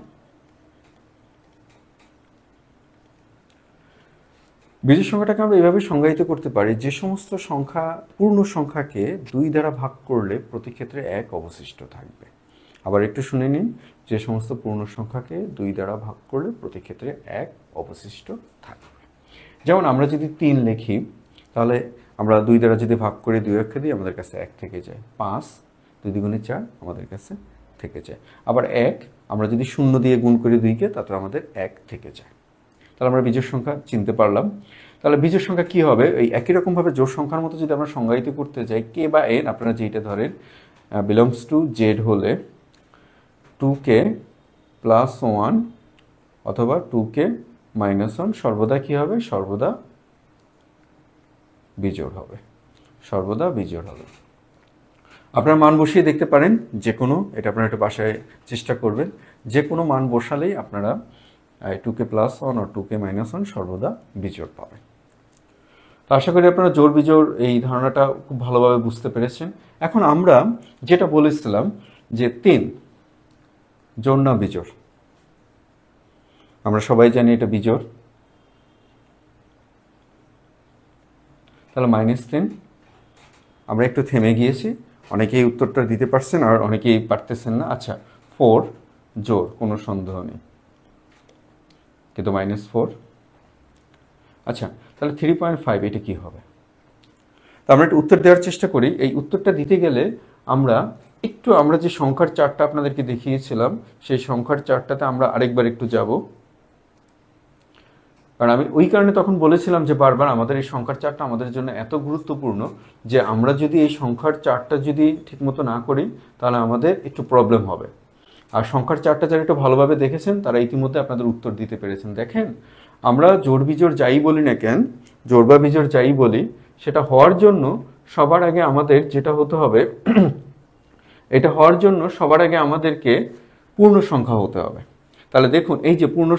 বিজোড় সংখ্যাটাকে আমরা এভাবে সংজ্ঞায়িত করতে পারি, যে সমস্ত সংখ্যা পূর্ণ সংখ্যাকে 2 দ্বারা ভাগ করলে প্রতি ক্ষেত্রে 1 অবশিষ্ট থাকবে। আবার একটু শুনে নিন, যে সমস্ত পূর্ণ সংখ্যাকে 2 দ্বারা ভাগ করলে প্রতি ক্ষেত্রে 1 অবশিষ্ট থাকবে। যেমন আমরা যদি 3 লিখি, তাহলে আমরা 2 দ্বারা যদি ভাগ করে 2 অক্ষে দিই আমাদের কাছে 1 থেকে যায়। 5, 2 দ্বিগুণে 4 আমাদের কাছে থেকে যায়। আবার 1 আমরা যদি 0 দিয়ে গুণ করি 2কে, তাতে আমাদের 1 থেকে যায়। তাহলে আমরা বিজোড় সংখ্যা চিনতে পারলাম। তাহলে বিজোড় সংখ্যা কি হবে? এই একই রকমভাবে জোড় সংখ্যার মতো যদি আমরা সংজ্ঞায়িত করতে যাই, কে বা এন আপনারা যেটা ধরেন বিলংস টু জেড হলে 2k প্লাস 1 অথবা 2k মাইনাস 1 সর্বদা কি হবে? সর্বদা বিজোড় হবে, সর্বদা বিজোড় হবে। আপনারা মান বসিয়ে দেখতে পারেন যে কোনো, এটা আপনারা একটু বাসায় চেষ্টা করবেন, যে কোনো মান বসালেই আপনারা 2k প্লাস 1 আর 2k মাইনাস 1 সর্বদা বিজোড় পাবেন। তো আশা করি আপনারা জোড় বিজোড় এই ধারণাটা খুব ভালোভাবে বুঝতে পেরেছেন। এখন আমরা যেটা বলেছিলাম যে 3 জোড় না বিজোড়, আমরা সবাই জানি এটা বিজোড়। তাহলে -3, আমরা একটু থেমে গিয়েছি, অনেকেই উত্তরটা দিতে পারছেন আর অনেকেই পারতেছেন না। আচ্ছা, 4 জোড়, কোনো সন্দেহ নেই, কিন্তু -4। আচ্ছা, তাহলে 3.5 এটা কি হবে? তো আমরা একটু উত্তর দেওয়ার চেষ্টা করি। এই উত্তরটা দিতে গেলে আমরা যে সংখ্যার চার্টটা আপনাদেরকে দেখিয়েছিলাম, সেই সংখ্যার চার্টটাতে আমরা আরেকবার একটু যাব। কারণ আমি ওই কারণে তখন বলেছিলাম যে বারবার আমাদের এই সংখ্যার চার্টটা আমাদের জন্য এত গুরুত্বপূর্ণ যে আমরা যদি এই সংখ্যার চার্টটা যদি ঠিকমতো না করি তাহলে আমাদের একটু প্রবলেম হবে। আর সংখ্যার চার্টটা যারা একটু ভালোভাবে দেখেছেন তারা ইতিমধ্যে আপনাদের উত্তর দিতে পেরেছেন। দেখেন, আমরা জোড় বিজোড় যাই বলি না কেন, জোড় বা বিজোড় যাই বলি, সেটা হওয়ার জন্য সবার আগে আমাদের যেটা হতে হবে, এটা হওয়ার জন্য সবার আগে আমাদেরকে পূর্ণ সংখ্যা হতে হবে। তাহলে দেখুন এই যে পূর্ণ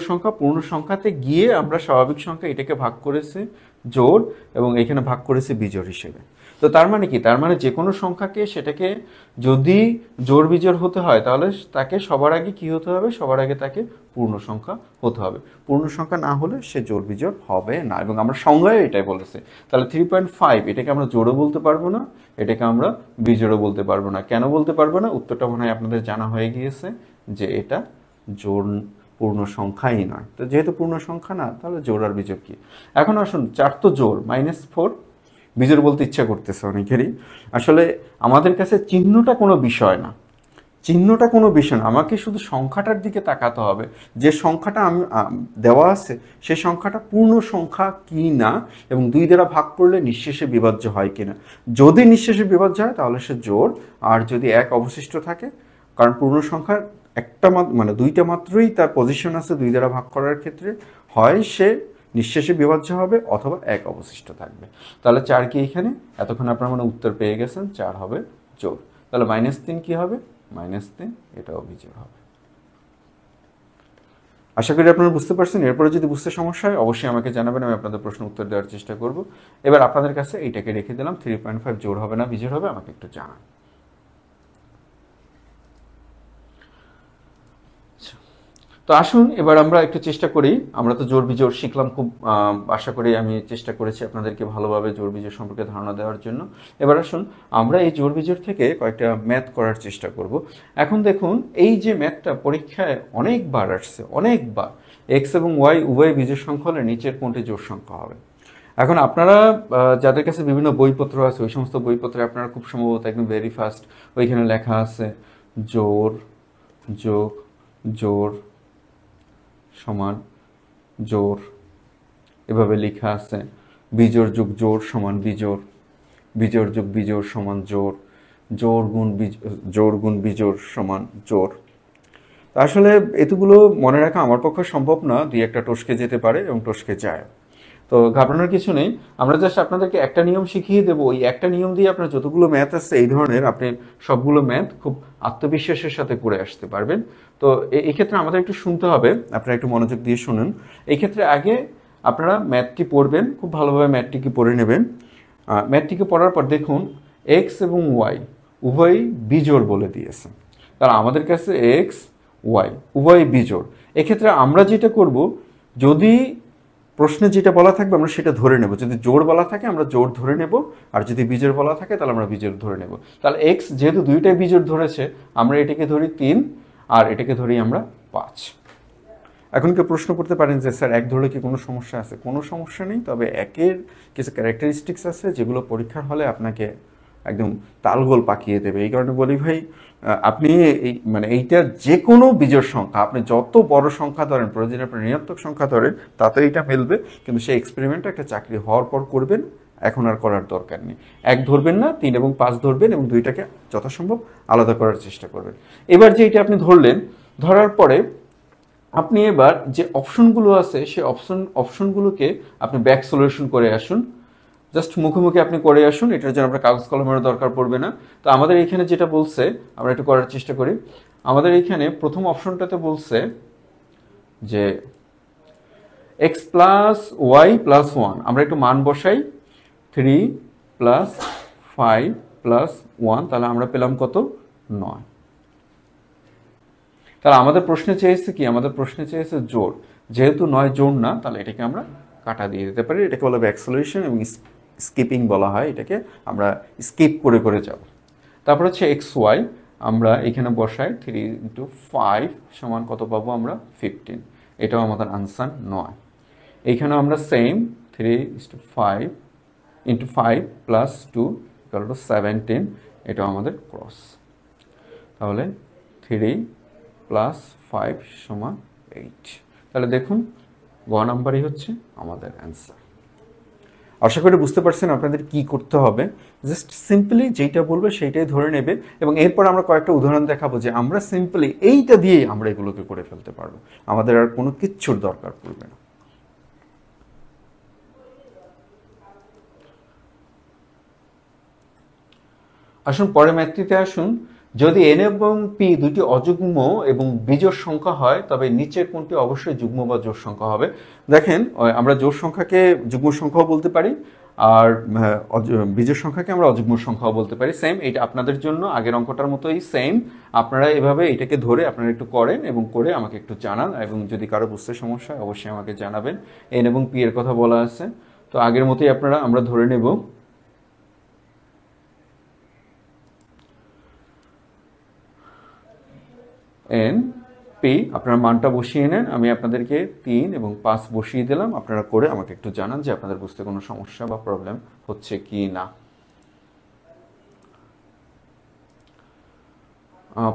সংখ্যাতে গিয়ে আমরা স্বাভাবিক সংখ্যা এটাকে ভাগ করেছি জোড় এবং এখানে ভাগ করেছি বিজোড় হিসেবে। তো তার মানে কি, তার মানে যে কোনো সংখ্যাকে সেটাকে যদি জোড় বিজোড় হতে হয় তাহলে তাকে সবার আগে কি হতে হবে, সবার আগে তাকে পূর্ণ সংখ্যা হতে হবে। পূর্ণ সংখ্যা না হলে সে জোড় বিজোড় হবে না, এবং আমরা সংজ্ঞায় এটাই বলেছি। তাহলে 3.5 এটাকে আমরা জোড়ও বলতে পারবো না, এটাকে আমরা বিজোড়ও বলতে পারবো না। কেন বলতে পারবো না? উত্তরটা মনে হয় আপনাদের জানা হয়ে গিয়েছে যে এটা জোড় পূর্ণ সংখ্যাই নয়। তো যেহেতু পূর্ণ সংখ্যা না, তাহলে জোড় আর বিজোড় কি? এখন আসুন, 4 তো জোড়, -4 বিজোড় বলতে ইচ্ছা করতেছে অনেকেরই। আসলে আমাদের কাছে চিহ্নটা কোনো বিষয় না, চিহ্নটা কোনো বিষয় না, আমাকে শুধু সংখ্যাটার দিকে তাকাতে হবে। যে সংখ্যাটা আমি দেওয়া আছে সে সংখ্যাটা পূর্ণ সংখ্যা কি না, এবং 2 দ্বারা ভাগ করলে নিঃশেষে বিভাজ্য হয় কিনা। যদি নিঃশেষে বিভাজ্য হয় তাহলে সে জোড়, আর যদি 1 অবশিষ্ট থাকে, কারণ পূর্ণ সংখ্যার একটা মানে 2টা মাত্রই তার পজিশন আছে 2 দ্বারা ভাগ করার ক্ষেত্রে, হয় সে নিঃশেষে বিভাজ্য হবে অথবা 1 অবশিষ্ট থাকবে। তাহলে 4 কি এখানে? এতক্ষণ আপনারা মানে উত্তর পেয়ে গেছেন, 4 হবে জোড়। তাহলে -3 কি হবে? -3 এটাও বিজোড় হবে। আশা করি আপনারা বুঝতে পারছেন। এরপরে যদি বুঝতে সমস্যা হয় অবশ্যই আমাকে জানাবেন, আমি আপনাদের প্রশ্ন উত্তর দেওয়ার চেষ্টা করব। এবার আপনাদের কাছে এইটাকে রেখে দিলাম, 3.5 জোড় হবে না বিজোড় হবে, আমাকে একটু জানান। তো আসুন এবার আমরা একটু চেষ্টা করি। আমরা তো জোড় বিজোড় শিখলাম, খুব আশা করি আমি চেষ্টা করেছি আপনাদেরকে ভালোভাবে জোড় বিজোড় সম্পর্কে ধারণা দেওয়ার জন্য। এবার আসুন আমরা এই জোড় বিজোড় থেকে কয়েকটা ম্যাথ করার চেষ্টা করব। এখন দেখুন এই যে ম্যাথটা পরীক্ষায় অনেকবার আসছে, অনেকবার, এক্স এবং ওয়াই উভয় বিজোড় সংখ্যা হলে নিচের কোনটি জোড় সংখ্যা হবে। এখন আপনারা যাদের কাছে বিভিন্ন বইপত্র আছে ওই সমস্ত বইপত্রে আপনারা খুব সম্ভবত একদম ভেরি ফার্স্ট ওইখানে লেখা আছে জোড় যোগ জোড় সমান জোড়, এভাবে লেখা আছে। বিজোড় যোগ জোড় সমান বিজোড়, বিজোড় যোগ বিজোড় সমান জোড়, জোড় গুণ বিজোড় সমান জোড়। আসলে এতগুলো মনে রাখা আমার পক্ষে সম্ভব না, 2-1টা টসকে যেতে পারে এবং টসকে যায়। তো ঘাবড়ানোর কিছু নেই, আমরা জাস্ট আপনাদেরকে একটা নিয়ম শিখিয়ে দেবো। ওই একটা নিয়ম দিয়ে আপনার যতগুলো ম্যাথ আছে এই ধরনের, আপনি সবগুলো ম্যাথ খুব আত্মবিশ্বাসের সাথে করে আসতে পারবেন। তো এই ক্ষেত্রে আমাদের একটু শুনতে হবে, আপনারা একটু মনোযোগ দিয়ে শুনুন। এই ক্ষেত্রে আগে আপনারা ম্যাথটি পড়বেন, খুব ভালোভাবে ম্যাথটিকে পড়ে নেবেন। ম্যাথটিকে পড়ার পর দেখুন এক্স এবং ওয়াই উভয়ই বিজোড় বলে দিয়েছে। তাহলে আমাদের কাছে এক্স ওয়াই উভয়ই বিজোড়। এক্ষেত্রে আমরা যেটা করব, যদি প্রশ্নে যেটা বলা থাকবে আমরা সেটা ধরে নেব। যদি জোড় বলা থাকে আমরা জোড় ধরে নেব, আর যদি বিজোড় বলা থাকে তাহলে আমরা বিজোড় ধরে নেব। তাহলে এক্স যেহেতু দুইটাই বিজোড় ধরেছে, আমরা এটাকে ধরি 3 আর এটাকে ধরি আমরা 5। এখন কেউ প্রশ্ন করতে পারেন যে স্যার 1 ধরলে কি কোনো সমস্যা আছে? কোনো সমস্যা নেই, তবে 1-এর কিছু ক্যারেক্টারিস্টিক্স আছে যেগুলো পরীক্ষার হলে আপনাকে একদম তালগোল পাকিয়ে দেবে। এই কারণে বলি ভাই, আপনি এই মানে এইটার যে কোনো বিজোড় সংখ্যা আপনি যত বড় সংখ্যা ধরেন, প্রয়োজনে আপনি ঋণাত্মক সংখ্যা ধরেন, তাতে এইটা মিলবে। কিন্তু সেই এক্সপেরিমেন্টটা একটা চাকরি হওয়ার পর করবেন, এখন আর করার দরকার নেই। 1 ধরবেন না, 3 এবং 5 ধরবেন এবং দুইটাকে যথাসম্ভব আলাদা করার চেষ্টা করবেন। এবার যে এটা আপনি ধরলেন, ধরার পরে আপনি এবার যে অপশনগুলো আছে সেই অপশনগুলোকে আপনি ব্যাক সলিউশন করে আসুন। জাস্ট মুখোমুখি আপনি করে আসুন, এটার জন্য আপনার কাগজ কলমের দরকার পড়বে না। তো আমাদের এখানে যেটা বলছে আমরা একটু করার চেষ্টা করি। আমাদের এখানে প্রথম অপশনটাতে বলছে যে x প্লাস ওয়াই প্লাস 1, আমরা একটু মান বসাই 3 প্লাস 5 প্লাস 1, তাহলে আমরা পেলাম কত? 9। তাহলে আমাদের প্রশ্নে চেয়েছে কি? আমাদের প্রশ্নে চেয়েছে জোড়। যেহেতু 9 জোড় না, তাহলে এটাকে আমরা কাটা দিয়ে দিতে পারি। এটাকে বলা ব্যাক সলিউশন এবং স্কিপিং বলা হয়, এটাকে আমরা স্কিপ করে করে যাব। তারপর হচ্ছে এক্স ওয়াই, আমরা এখানে বসাই 3 × 5 সমান কত পাবো আমরা? 15। এটাও আমাদের আনসার 9। এইখানেও আমরা সেম 3:5 × 5 + 2 = 17, এটাও আমাদের ক্রস। তাহলে 3 + 5 = 8। তাহলে দেখুন গ নাম্বারই হচ্ছে আমাদের অ্যান্সার। আশা করি বুঝতে পারছেন আপনাদের কি করতে হবে। জাস্ট সিম্পলি যেইটা বলবে সেইটাই ধরে নেবে, এবং এরপর আমরা কয়েকটা উদাহরণ দেখাবো যে আমরা সিম্পলি এইটা দিয়েই আমরা এগুলোকে করে ফেলতে পারবো, আমাদের আর কোনো কিচ্ছুর দরকার পড়বে না। আসুন পরে ম্যাথটিতে আসুন। যদি এন এবং পি দুটি অযুগ্ম এবং বিজোড় সংখ্যা হয় তবে নিচের কোনটি অবশ্যই যুগ্ম বা জোড় সংখ্যা হবে। দেখেন আমরা জোড় সংখ্যাকে যুগ্ম সংখ্যাও বলতে পারি, আর বিজোড় সংখ্যাকে আমরা অযুগ্ম সংখ্যাও বলতে পারি। সেম, এটা আপনাদের জন্য আগের অঙ্কটার মতোই সেম। আপনারা এভাবে এটাকে ধরে আপনারা একটু করেন এবং করে আমাকে একটু জানান, এবং যদি কারো বুঝতে সমস্যা হয় অবশ্যই আমাকে জানাবেন। এন এবং পি এর কথা বলা আছে, তো আগের মতোই আমরা ধরে নেব এন পি। আপনারা মানটা বসিয়ে নেন, আমি আপনাদেরকে 3 এবং 5 বসিয়ে দিলাম। আপনারা করে আমাকে একটু জানান যে আপনাদের বুঝতে কোনো সমস্যা বা প্রবলেম হচ্ছে কি না।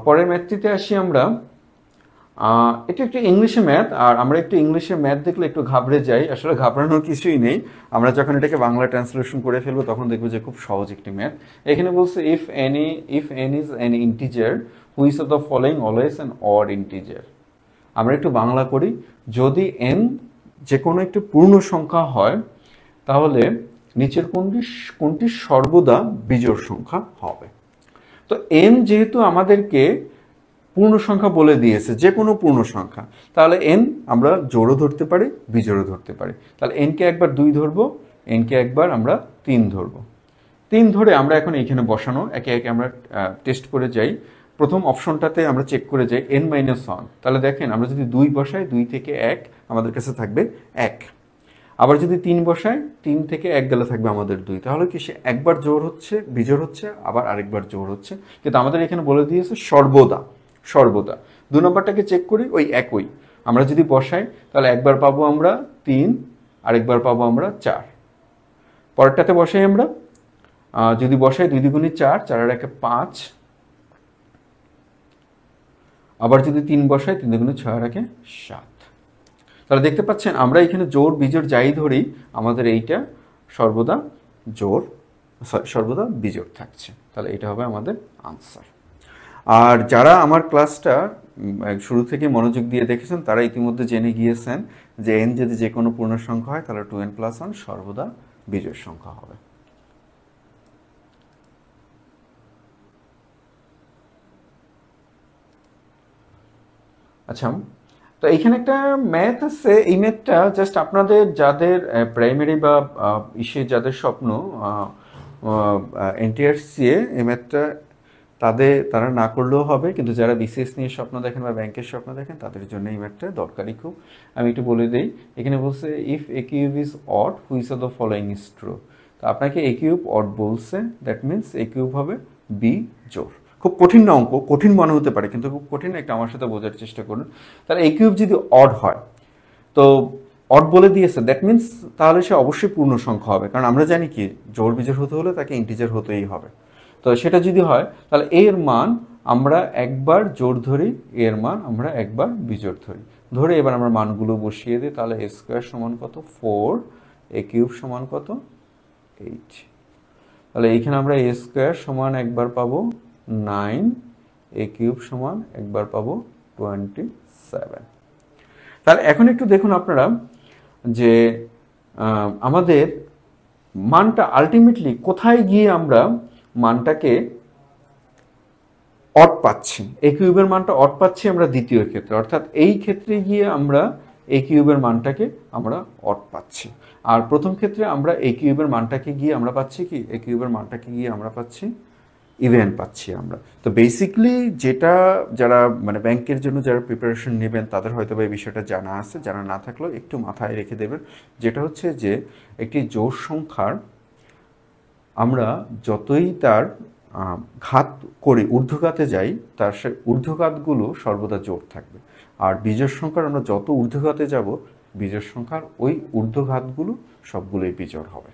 পরের ম্যাথটিতে আসি আমরা। এটা একটু ইংলিশে ম্যাথ, আর আমরা একটু ইংলিশে ম্যাথ দেখলে একটু ঘাবড়ে যাই। আসলে ঘাবড়ানোর কিছুই নেই, আমরা যখন এটাকে বাংলা ট্রান্সলেশন করে ফেলবো তখন দেখবো যে খুব সহজ একটি ম্যাথ। এখানে বলছে if N is an integer which of the following always an odd integer. আমরা একটু বাংলা করি, যদি এন যে কোনো একটি পূর্ণ সংখ্যা হয় তাহলে নিচের কোনটি সর্বদা বিজোড় সংখ্যা হবে। তো এন যেহেতু আমাদেরকে পূর্ণ সংখ্যা বলে দিয়েছে, যে কোনো পূর্ণ সংখ্যা, তাহলে এন আমরা জোড়ও ধরতে পারি বিজোড়ও ধরতে পারি। তাহলে এনকে একবার 2 ধরবো, এনকে একবার আমরা 3 ধরবো। 3 ধরে আমরা এখন এইখানে বসানো একে একে আমরা টেস্ট করে যাই। প্রথম অপশনটাতে আমরা চেক করে যাই n-1। তাহলে দেখেন আমরা যদি 2 বসাই, 2 থেকে 1 আমাদের কাছে থাকবে 1। আবার যদি 3 বসাই, 3 থেকে 1 গেলে থাকবে আমাদের 2। তাহলে কি সে একবার জোড় হচ্ছে বিজোড় হচ্ছে, আবার আরেকবার জোড় হচ্ছে, কিন্তু আমাদের এখানে বলে দিয়েছে সর্বদা। 2 নম্বরটাকে চেক করি, ওই একই। আমরা যদি বসাই তাহলে একবার পাবো আমরা 3, আরেকবার পাবো আমরা 4। পরেরটাতে বসাই আমরা, যদি বসাই 2 দ্বিগুণে 4, 4 আর 1 5। আবার যদি 3 বসাই, 3 দ্বিগুণে 6 আর 1 7। তাহলে দেখতে পাচ্ছেন আমরা এখানে জোড় বিজোড় যাই ধরি আমাদের এইটা সর্বদা বিজোড় থাকছে। তাহলে এটা হবে আমাদের আনসার। আর যারা আমার ক্লাসটা শুরু থেকে মনোযোগ দিয়ে দেখেছেন তারা ইতিমধ্যে জেনে গিয়েছেন যে এন যদি যে কোনো পূর্ণ সংখ্যা হয় তাহলে 2n+1 সর্বদা বিজোড় সংখ্যা হবে। আচ্ছা, তো এইখানে একটা ম্যাথ আছে। এই ম্যাথটা জাস্ট আপনাদের যাদের প্রাইমারি বা যাদের স্বপ্ন এনটিআরসি এই ম্যাথটা তারা না করলেও হবে, কিন্তু যারা বিসিএস নিয়ে স্বপ্ন দেখেন বা ব্যাংকের স্বপ্ন দেখেন তাদের জন্য এই ম্যাথটা দরকারি খুব। আমি একটু বলে দিই, এখানে বলছে if A cube is odd which of the following is true. তো আপনাকে এ কিউব অড বলছে, দ্যাট মিনস এ কিউব হবে বি জোড়। খুব কঠিন না অঙ্ক, কঠিন মনে হতে পারে কিন্তু খুব কঠিন একটা, আমার সাথে বোঝার চেষ্টা করুন। তাহলে এ কিউব যদি অড হয়, তো অড বলে দিয়েছে, দ্যাট মিনস তাহলে সে অবশ্যই পূর্ণ সংখ্যা হবে, কারণ আমরা জানি কি জোড় বিজোড় হতে হলে তাকে ইন্টিজার হতেই হবে। তো সেটা যদি হয় তাহলে এর মান আমরা একবার জোড় ধরি, এর মান আমরা একবার বিজোড় ধরে এবার আমরা মানগুলো বসিয়ে দিই। তাহলে এ স্কোয়ার সমান কত 4, এ কিউব সমান কত 8। তাহলে এইখানে আমরা এ স্কোয়ার সমান একবার পাবো 9, এ কিউব সমান একবার পাবো 27। তাহলে এখন একটু দেখুন আপনারা যে আমাদের মানটা আলটিমেটলি কোথায় গিয়ে আমরা মানটাকে অড পাচ্ছি। এ কিউবের মানটা অড পাচ্ছি আমরা দ্বিতীয় ক্ষেত্রে, অর্থাৎ এই ক্ষেত্রে গিয়ে আমরা এ কিউবের মানটাকে আমরা অড পাচ্ছি। আর প্রথম ক্ষেত্রে আমরা এ কিউবের মানটাকে গিয়ে আমরা পাচ্ছি কি, এ কিউবের মানটাকে গিয়ে আমরা পাচ্ছি ইভেন পাচ্ছি আমরা। তো বেসিকলি যেটা যারা মানে ব্যাংকের জন্য যারা প্রিপারেশন নেবেন তাদের হয়তো এই বিষয়টা জানা আছে, জানা না থাকলেও একটু মাথায় রেখে দেবেন, যেটা হচ্ছে যে একটি জোড় সংখ্যার আমরা যতই তার ঘাত করি, ঊর্ধ্বঘাতে যাই, তার সে ঊর্ধ্বঘাতগুলো সর্বদা জোড় থাকবে। আর বিজোড় সংখ্যার আমরা যত ঊর্ধ্বঘাতে যাব, বিজোড় সংখ্যার ওই ঊর্ধ্বঘাতগুলো সবগুলোই বিজোড় হবে।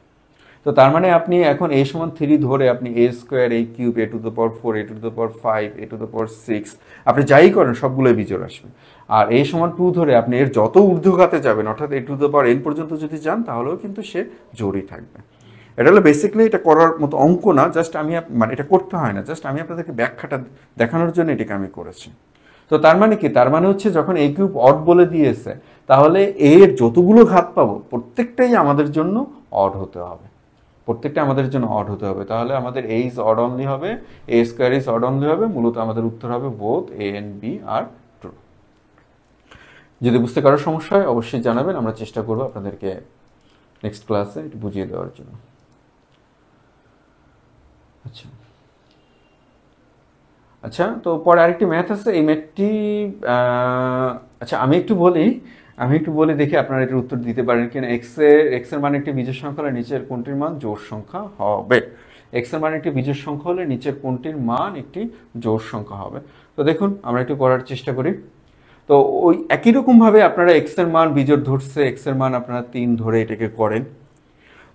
তো তার মানে আপনি এখন a সমান 3 ধরে আপনি a square, a cube, a to the power 4, a to the power 5, a to the power 6 আপনি যাই করেন সবগুলোই বিজোড় আসবে। আর a সমান 2 ধরে আপনি এর যত ঊর্ধ্বঘাতে যাবেন, অর্থাৎ a to the power n পর্যন্ত যদি যান তাহলেও কিন্তু সে জোড়ই থাকবে। এটা হলো বেসিক্যালি এটা করার মতো অঙ্ক না, জাস্ট আমি মানে এটা করতে হয় না, জাস্ট আমি আপনাদেরকে ব্যাখ্যাটা দেখানোর জন্য এটাকে আমি করেছি। তো তার মানে কি, তার মানে হচ্ছে যখন এ কিউব অড বলে দিয়েছে তাহলে এর যতগুলো ঘাত পাবো প্রত্যেকটাই আমাদের জন্য অড হতে হবে। প্রত্যেকটা আমাদের জন্য অড হতে হবে, তাহলে আমাদের এ ইজ অড অনলি হবে, A square is odd only হবে, মূলত আমাদের উত্তর হবে both A and B are true. যদি বুঝতে কারো সমস্যা হয় অবশ্যই জানাবেন, আমরা চেষ্টা করবো আপনাদেরকে নেক্সট ক্লাসে একটু বুঝিয়ে দেওয়ার জন্য। আচ্ছা আচ্ছা, তো পরে আরেকটি ম্যাথ আছে, এই ম্যাথটি আচ্ছা আমি একটু বলি দেখি আপনারা এটার উত্তর দিতে পারেন কিনা। এক্স এর মান একটি বিজোড় সংখ্যা হলে নিচের কোনটির মান জোড় সংখ্যা হবে? এক্স এর মান একটি বিজোড় সংখ্যা হলে নিচের কোনটির মান একটি জোড় সংখ্যা হবে? তো দেখুন আমরা একটু করার চেষ্টা করি। তো ওই একই রকম ভাবে আপনারা এক্স এর মান বিজোড় ধরছে, এক্স এর মান আপনারা 3 ধরে এটাকে করেন।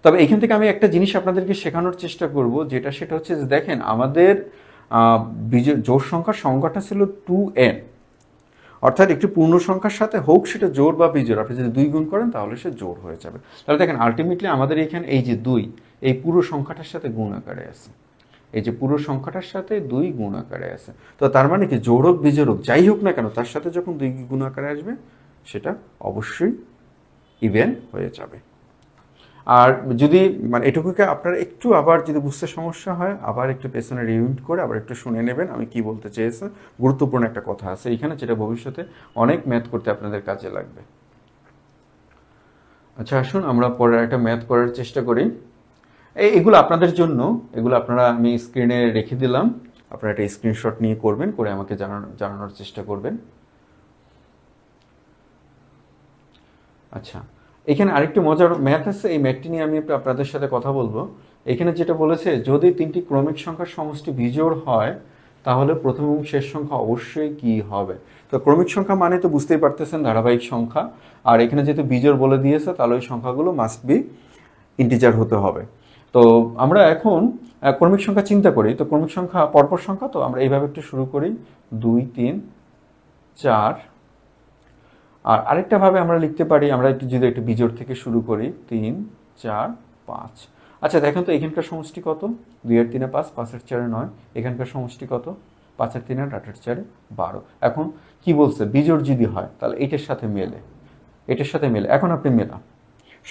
তবে এখান থেকে আমি একটা জিনিস আপনাদেরকে শেখানোর চেষ্টা করব, সেটা হচ্ছে যে দেখেন আমাদের জোড় সংখ্যার সংখ্যাটা ছিল 2n, অর্থাৎ একটি পূর্ণ সংখ্যার সাথে হোক সেটা জোড় বা বিজোড়, আপনি যদি 2 গুণ করেন তাহলে সে জোড় হয়ে যাবে। তাহলে দেখেন আলটিমেটলি আমাদের এখানে এই যে 2 এই পুরো সংখ্যাটার সাথে গুণ আকারে আছে, এই যে পুরো সংখ্যাটার সাথে 2 গুণ আকারে আছে। তো তার মানে কি জোড় হোক বিজোড় হোক যাই হোক না কেন তার সাথে যখন 2 গুণ আকারে আসবে সেটা অবশ্যই ইভেন হয়ে যাবে। আর যদি মানে এটুকুকে আপনারা একটু আবার যদি বুঝতে সমস্যা হয় আবার একটু পেছনে রিউন্ড করে আবার একটু শুনে নেবেন আমি কি বলতে চেয়েছি। গুরুত্বপূর্ণ একটা কথা আছে এখানে যেটা ভবিষ্যতে অনেক ম্যাথ করতে আপনাদের কাজে লাগবে। আচ্ছা আসুন আমরা পরে একটা ম্যাথ করার চেষ্টা করি। এগুলো আপনাদের জন্য, এগুলো আপনারা আমি স্ক্রিনে রেখে দিলাম, আপনারা একটা স্ক্রিনশট নিয়ে করবেন, করে আমাকে জানানোর চেষ্টা করবেন। আচ্ছা এখানে আরেকটি মজার ম্যাথ আছে, এই ম্যাথটি নিয়ে আমি আপনাদের সাথে কথা বলবো। এখানে যেটা বলেছে যদি 3টি ক্রমিক সংখ্যার সমষ্টি বিজোড় হয় তাহলে প্রথম এবং শেষ সংখ্যা অবশ্যই কি হবে? তো ক্রমিক সংখ্যা মানে তো বুঝতেই পারতেছেন ধারাবাহিক সংখ্যা, আর এখানে যেহেতু বিজোড় বলে দিয়েছে তাহলে ওই সংখ্যাগুলো মাস্ট বি ইন্টিজার হতে হবে। তো আমরা এখন ক্রমিক সংখ্যা চিন্তা করি, তো ক্রমিক সংখ্যা পরপর সংখ্যা, তো আমরা এইভাবে একটু শুরু করি 2 3 4। আর আরেকটা ভাবে আমরা লিখতে পারি, আমরা যদি একটু বিজোড় থেকে শুরু করি 3 4 5। আচ্ছা দেখেন তো এখানকার সমষ্টি কত? 2 আর 3 5, 5 আর 4 9। এখানকার সমষ্টি কত? 5 আর 3 8 আর 4 12। এখন কি বলছে বিজোড় যদি হয় তাহলে এটার সাথে মেলে, এটার সাথে মেলে। এখন আপনি মেলা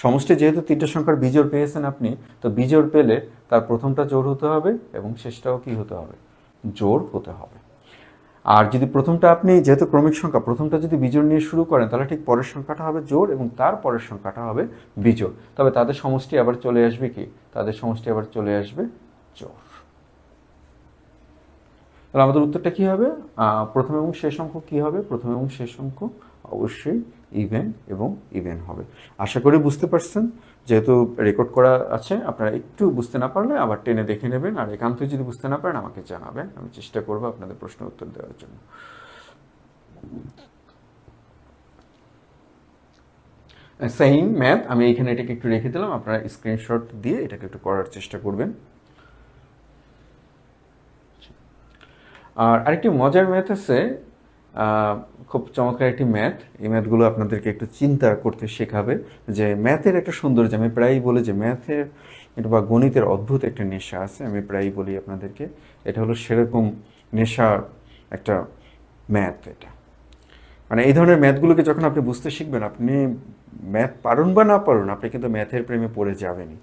সমষ্টি যেহেতু 3টে সংখ্যার বিজোড় পেয়েছেন আপনি, তো বিজোড় পেলে তার প্রথমটা জোড় হতে হবে এবং শেষটাও কি হতে হবে? জোড় হতে হবে। আর যদি প্রথমটা আপনি যেহেতু ক্রমিক সংখ্যা প্রথমটা যদি বিজোড় নিয়ে শুরু করেন তাহলে ঠিক পরের সংখ্যাটা হবে জোড় এবং তার পরের সংখ্যাটা হবে বিজোড়। তবে তাদের সমষ্টি আবার চলে আসবে কি? তাদের সমষ্টি আবার চলে আসবে জোড়। তাহলে আমাদের উত্তরটা কি হবে? প্রথম এবং শেষ অঙ্ক কি হবে? প্রথম এবং শেষ অঙ্ক অবশ্যই ইভেন এবং ইভেন হবে। আশা করি বুঝতে পারছেন। যেহেতু রেকর্ড করা আছে আপনারা একটু বুঝতে না পারলে আবার টেনে দেখে নেবেন, আর একান্তই যদি বুঝতে না পারেন আমাকে জানাবেন, আমি চেষ্টা করবো আপনাদের প্রশ্ন উত্তর দেওয়ার জন্য। সেম ম্যাথ আমি এখানে এটাকে একটু রেখে দিলাম, আপনারা স্ক্রিনশট দিয়ে এটাকে একটু করার চেষ্টা করবেন। আর আরেকটি মজার ম্যাথ আছে, খুব চমৎকার একটি ম্যাথ। এই ম্যাথগুলো আপনাদেরকে একটু চিন্তা করতে শেখাবে যে ম্যাথের একটা সৌন্দর্য। আমি প্রায়ই বলি যে ম্যাথের এটা বা গণিতের অদ্ভুত একটা নেশা আছে, আমি প্রায়ই বলি আপনাদেরকে এটা হলো সেরকম নেশার একটা ম্যাথ। এটা মানে এই ধরনের ম্যাথগুলোকে যখন আপনি বুঝতে শিখবেন, আপনি ম্যাথ পারুন বা না পারুন আপনি কিন্তু ম্যাথের প্রেমে পড়ে যাবেনই।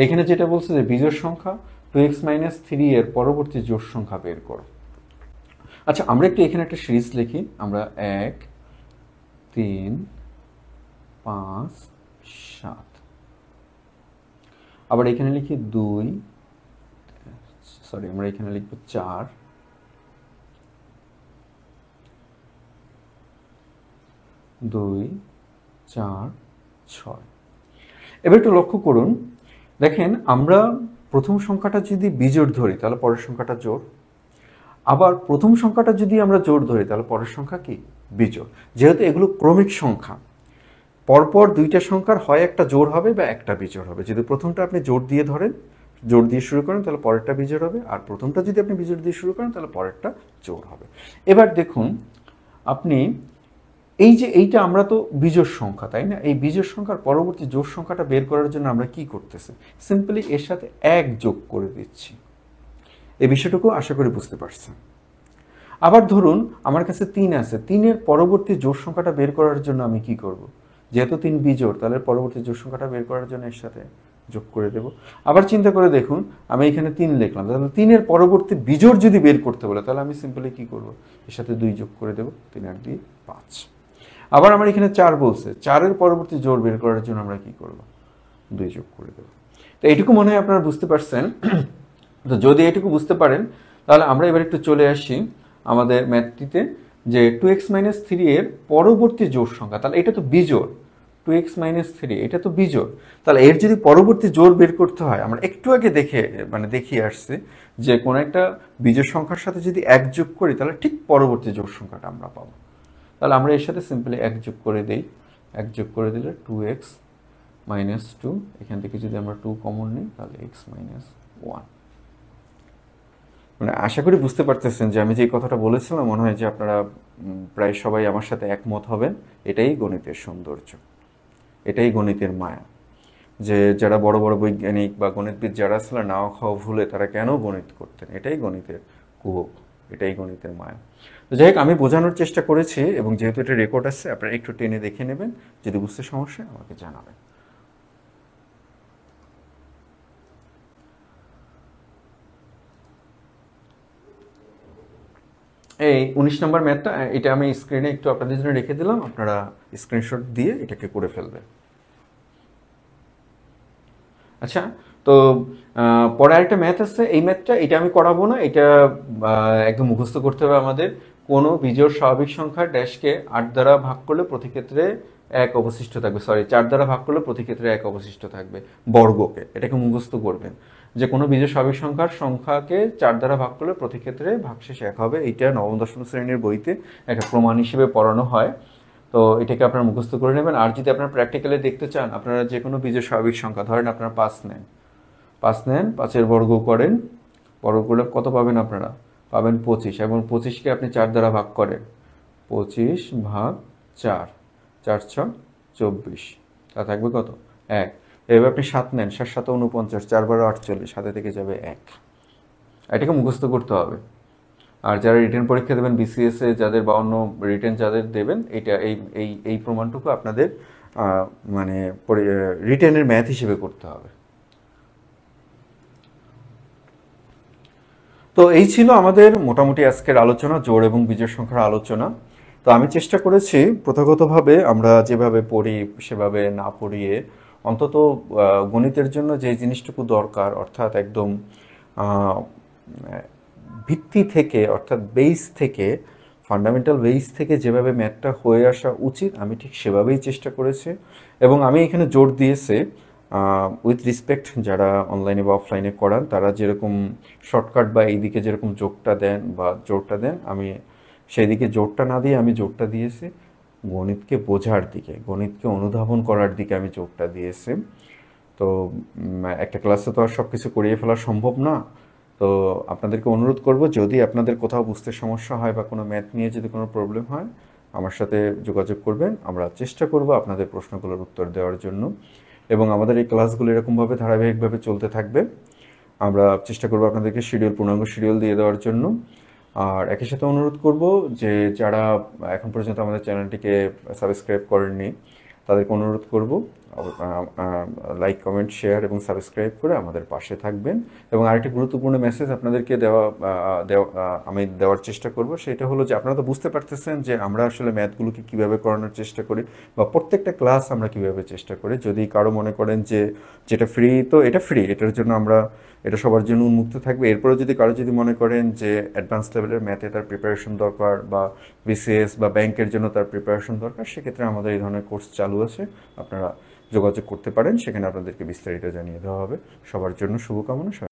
এখানে যেটা বলছে যে বিজোড় সংখ্যা 2x - 3 এর পরবর্তী জোড় সংখ্যা বের করো। আচ্ছা আমরা একটু এখানে একটা সিরিজ লিখি, আমরা 1 3 5 7, আবার এখানে লিখি 2, আমরা এখানে লিখব 4 2 4 6। এবার একটু লক্ষ্য করুন, দেখেন আমরা প্রথম সংখ্যাটা যদি বিজোড় ধরি তাহলে পরের সংখ্যাটা জোড়, আবার প্রথম সংখ্যাটা যদি আমরা জোড় ধরি তাহলে পরের সংখ্যা কি? বিজোড়। যেহেতু এগুলো ক্রমিক সংখ্যা পরপর দুইটা সংখ্যার হয় একটা জোড় হবে বা একটা বিজোড় হবে। যদি প্রথমটা আপনি জোড় দিয়ে ধরেন, জোড় দিয়ে শুরু করেন তাহলে পরেরটা বিজোড় হবে, আর প্রথমটা যদি আপনি বিজোড় দিয়ে শুরু করেন তাহলে পরেরটা জোড় হবে। এবার দেখুন আপনি এই যে এইটা আমরা তো বিজোড় সংখ্যা তাই না, এই বিজোড় সংখ্যার পরবর্তী জোড় সংখ্যাটা বের করার জন্য আমরা কি করতেছি? সিম্পলি এর সাথে 1 যোগ করে দিচ্ছি। এই বিষয়টুকু আশা করি বুঝতে পারছেন। আবার ধরুন আমার কাছে 3 আছে, 3-এর পরবর্তী জোড় সংখ্যাটা বের করার জন্য আমি কি করব? যেহেতু 3 বিজোড় তাহলে পরবর্তী জোড় সংখ্যাটা বের করার জন্য এর সাথে যোগ করে দেব। আবার চিন্তা করে দেখুন, আমি এখানে 3 লিখলাম, তাহলে 3-এর পরবর্তী বিজোড় যদি বের করতে বলে তাহলে আমি সিম্পলি কি করব, এর সাথে 2 যোগ করে দেব, 3 আর 2 5। আবার আমার এখানে 4 বলছে, 4-এর পরবর্তী জোড় বের করার জন্য আমরা কি করব, 2 যোগ করে দেব। তো এইটুকু মনে হয় আপনারা বুঝতে পারছেন। তো যদি এটুকু বুঝতে পারেন তাহলে আমরা এবার একটু চলে আসি আমাদের ম্যাথটিতে, যে 2x - 3 এর পরবর্তী জোড় সংখ্যা, তাহলে এটা তো বিজোড়, 2x - 3 এটা তো বিজোড়, তাহলে এর যদি পরবর্তী জোড় বের করতে হয়, আমরা একটু আগে দেখিয়ে আসছি যে কোনো একটা বিজোড় সংখ্যার সাথে যদি 1 যোগ করি তাহলে ঠিক পরবর্তী জোড় সংখ্যাটা আমরা পাবো। তাহলে আমরা এর সাথে সিম্পলি 1 যোগ করে দেই, 1 যোগ করে দিলে 2x - 2, এখান থেকে যদি আমরা 2 কমন নিই তাহলে x - 1। মানে আশা করি বুঝতে পারতেছেন যে আমি যে কথাটা বলেছিলাম, মনে হয় যে আপনারা প্রায় সবাই আমার সাথে একমত হবেন। এটাই গণিতের সৌন্দর্য, এটাই গণিতের মায়া, যে যারা বড় বড় বৈজ্ঞানিক বা গণিতবিদ যারা ছিলেন, নাও খাওয়া ভুলে তারা কেন গণিত করতেন, এটাই গণিতের কুহক, এটাই গণিতের মায়া। তো যাই হোক, আমি বোঝানোর চেষ্টা করেছি, এবং যেহেতু এটা রেকর্ড আছে আপনারা একটু টেনে দেখে নেবেন, যদি বুঝতে সমস্যা আমাকে জানাবেন। এই 19 নম্বর ম্যাথটা, এটা আমি স্ক্রিনে একটু আপনাদের জন্য রেখে দিলাম, আপনারা স্ক্রিনশট দিয়ে এটাকে করে ফেলবেন। আচ্ছা, তো পরে আরেকটা ম্যাথ আছে, এই ম্যাথটা এটা আমি করাবো না, এটা একদম মুখস্থ করতে হবে আমাদের। কোনো বিজোড় স্বাভাবিক সংখ্যা ড্যাশকে 8 দ্বারা ভাগ করলে প্রতি ক্ষেত্রে 1 অবশিষ্ট থাকবে, 4 দ্বারা ভাগ করলে প্রতি ক্ষেত্রে 1 অবশিষ্ট থাকবে, বর্গকে, এটাকে মুখস্থ করবেন যে কোনো বিজোড় স্বাভাবিক সংখ্যাকে 4 দ্বারা ভাগ করলে প্রতি ক্ষেত্রে ভাগশেষ 1 হবে। এইটা নবম দশম শ্রেণীর বইতে একটা প্রমাণ হিসেবে পড়ানো হয়। তো এটাকে আপনারা মুখস্থ করে নেবেন। আর যদি আপনারা প্র্যাকটিক্যালি দেখতে চান, আপনারা যে কোনো বিজোড় স্বাভাবিক সংখ্যা, ধরেন আপনারা 5 নেন, 5-এর বর্গ করেন, বর্গ করলে কত পাবেন, আপনারা পাবেন 25, এবং 25কে আপনি 4 দ্বারা ভাগ করেন, 25 ভাগ 4, 4×6 = 24, তা থাকবে কত, 1। এবার আপনি 7 নেন, 7×7 = 49, 4×12 = 48, সাথে থেকে যাবে 1। এটাকে মুখস্থ করতে হবে। আর যারা রিটেন পরীক্ষা দেবেন বিসিএস এ, যাদের 52 রিটেন যাদের দেবেন, এটা এই এই এই প্রমাণটুকু আপনাদের মানে রিটেনের ম্যাথ হিসেবে করতে হবে। তো এই ছিল আমাদের মোটামুটি আজকের আলোচনা, জোড় এবং বিজোড় সংখ্যার আলোচনা। তো আমি চেষ্টা করেছি প্রথাগতভাবে আমরা যেভাবে পড়ি সেভাবে না পড়িয়ে অন্তত গণিতের জন্য যে জিনিসটুকু দরকার, অর্থাৎ একদম ভিত্তি থেকে, অর্থাৎ বেস থেকে, ফান্ডামেন্টাল বেস থেকে যেভাবে ম্যাথটা হয়ে আসা উচিত আমি ঠিক সেভাবেই চেষ্টা করেছি। এবং আমি এখানে জোর দিয়েছি উইথ রেসপেক্ট যারা অনলাইনে বা অফলাইনে করান, তারা যেরকম শর্টকাট বা এইদিকে যেরকম যোগটা দেন বা জোরটা দেন, আমি সেই দিকে জোরটা না দিয়ে আমি জোরটা দিয়েছি গণিতকে বোঝার দিকে, গণিতকে অনুধাবন করার দিকে আমি জোরটা দিয়েছি। তো একটা ক্লাসে তো আর সব কিছু করিয়ে ফেলা সম্ভব না। তো আপনাদেরকে অনুরোধ করব, যদি আপনাদের কোথাও বুঝতে সমস্যা হয় বা কোনো ম্যাথ নিয়ে যদি কোনো প্রবলেম হয়, আমার সাথে যোগাযোগ করবেন। আমরা চেষ্টা করব আপনাদের প্রশ্নগুলোর উত্তর দেওয়ার জন্য, এবং আমাদের এই ক্লাসগুলো এরকমভাবে ধারাবাহিকভাবে চলতে থাকবে। আমরা চেষ্টা করব আপনাদেরকে পূর্ণাঙ্গ শিডিউল দিয়ে দেওয়ার জন্য। আর একই সাথে অনুরোধ করব যে যারা এখন পর্যন্ত আমাদের চ্যানেলটিকে সাবস্ক্রাইব করেননি, তাদেরকে অনুরোধ করব লাইক, কমেন্ট, শেয়ার এবং সাবস্ক্রাইব করে আমাদের পাশে থাকবেন। এবং আরেকটি গুরুত্বপূর্ণ মেসেজ আপনাদেরকে আমি দেওয়ার চেষ্টা করব, সেটা হলো যে আপনারা তো বুঝতে পারতেছেন যে আমরা আসলে ম্যাথগুলোকে কীভাবে করানোর চেষ্টা করি বা প্রত্যেকটা ক্লাস আমরা কীভাবে চেষ্টা করি। যদি কারো মনে করেন যে যেটা ফ্রি, তো এটা ফ্রি, এটার জন্য এটা সবার জন্য উন্মুক্ত থাকবে। এরপরে যদি কারো মনে করেন যে অ্যাডভান্স লেভেলের ম্যাথে তার প্রিপারেশন দরকার, বা বিসিএস বা ব্যাংকের জন্য তার প্রিপারেশন দরকার, সেক্ষেত্রে আমাদের এই ধরনের কোর্স চালু আছে, আপনারা যোগাযোগ করতে পারেন, সেখানে আপনাদেরকে বিস্তারিত জানিয়ে দেওয়া হবে। সবার জন্য শুভকামনা।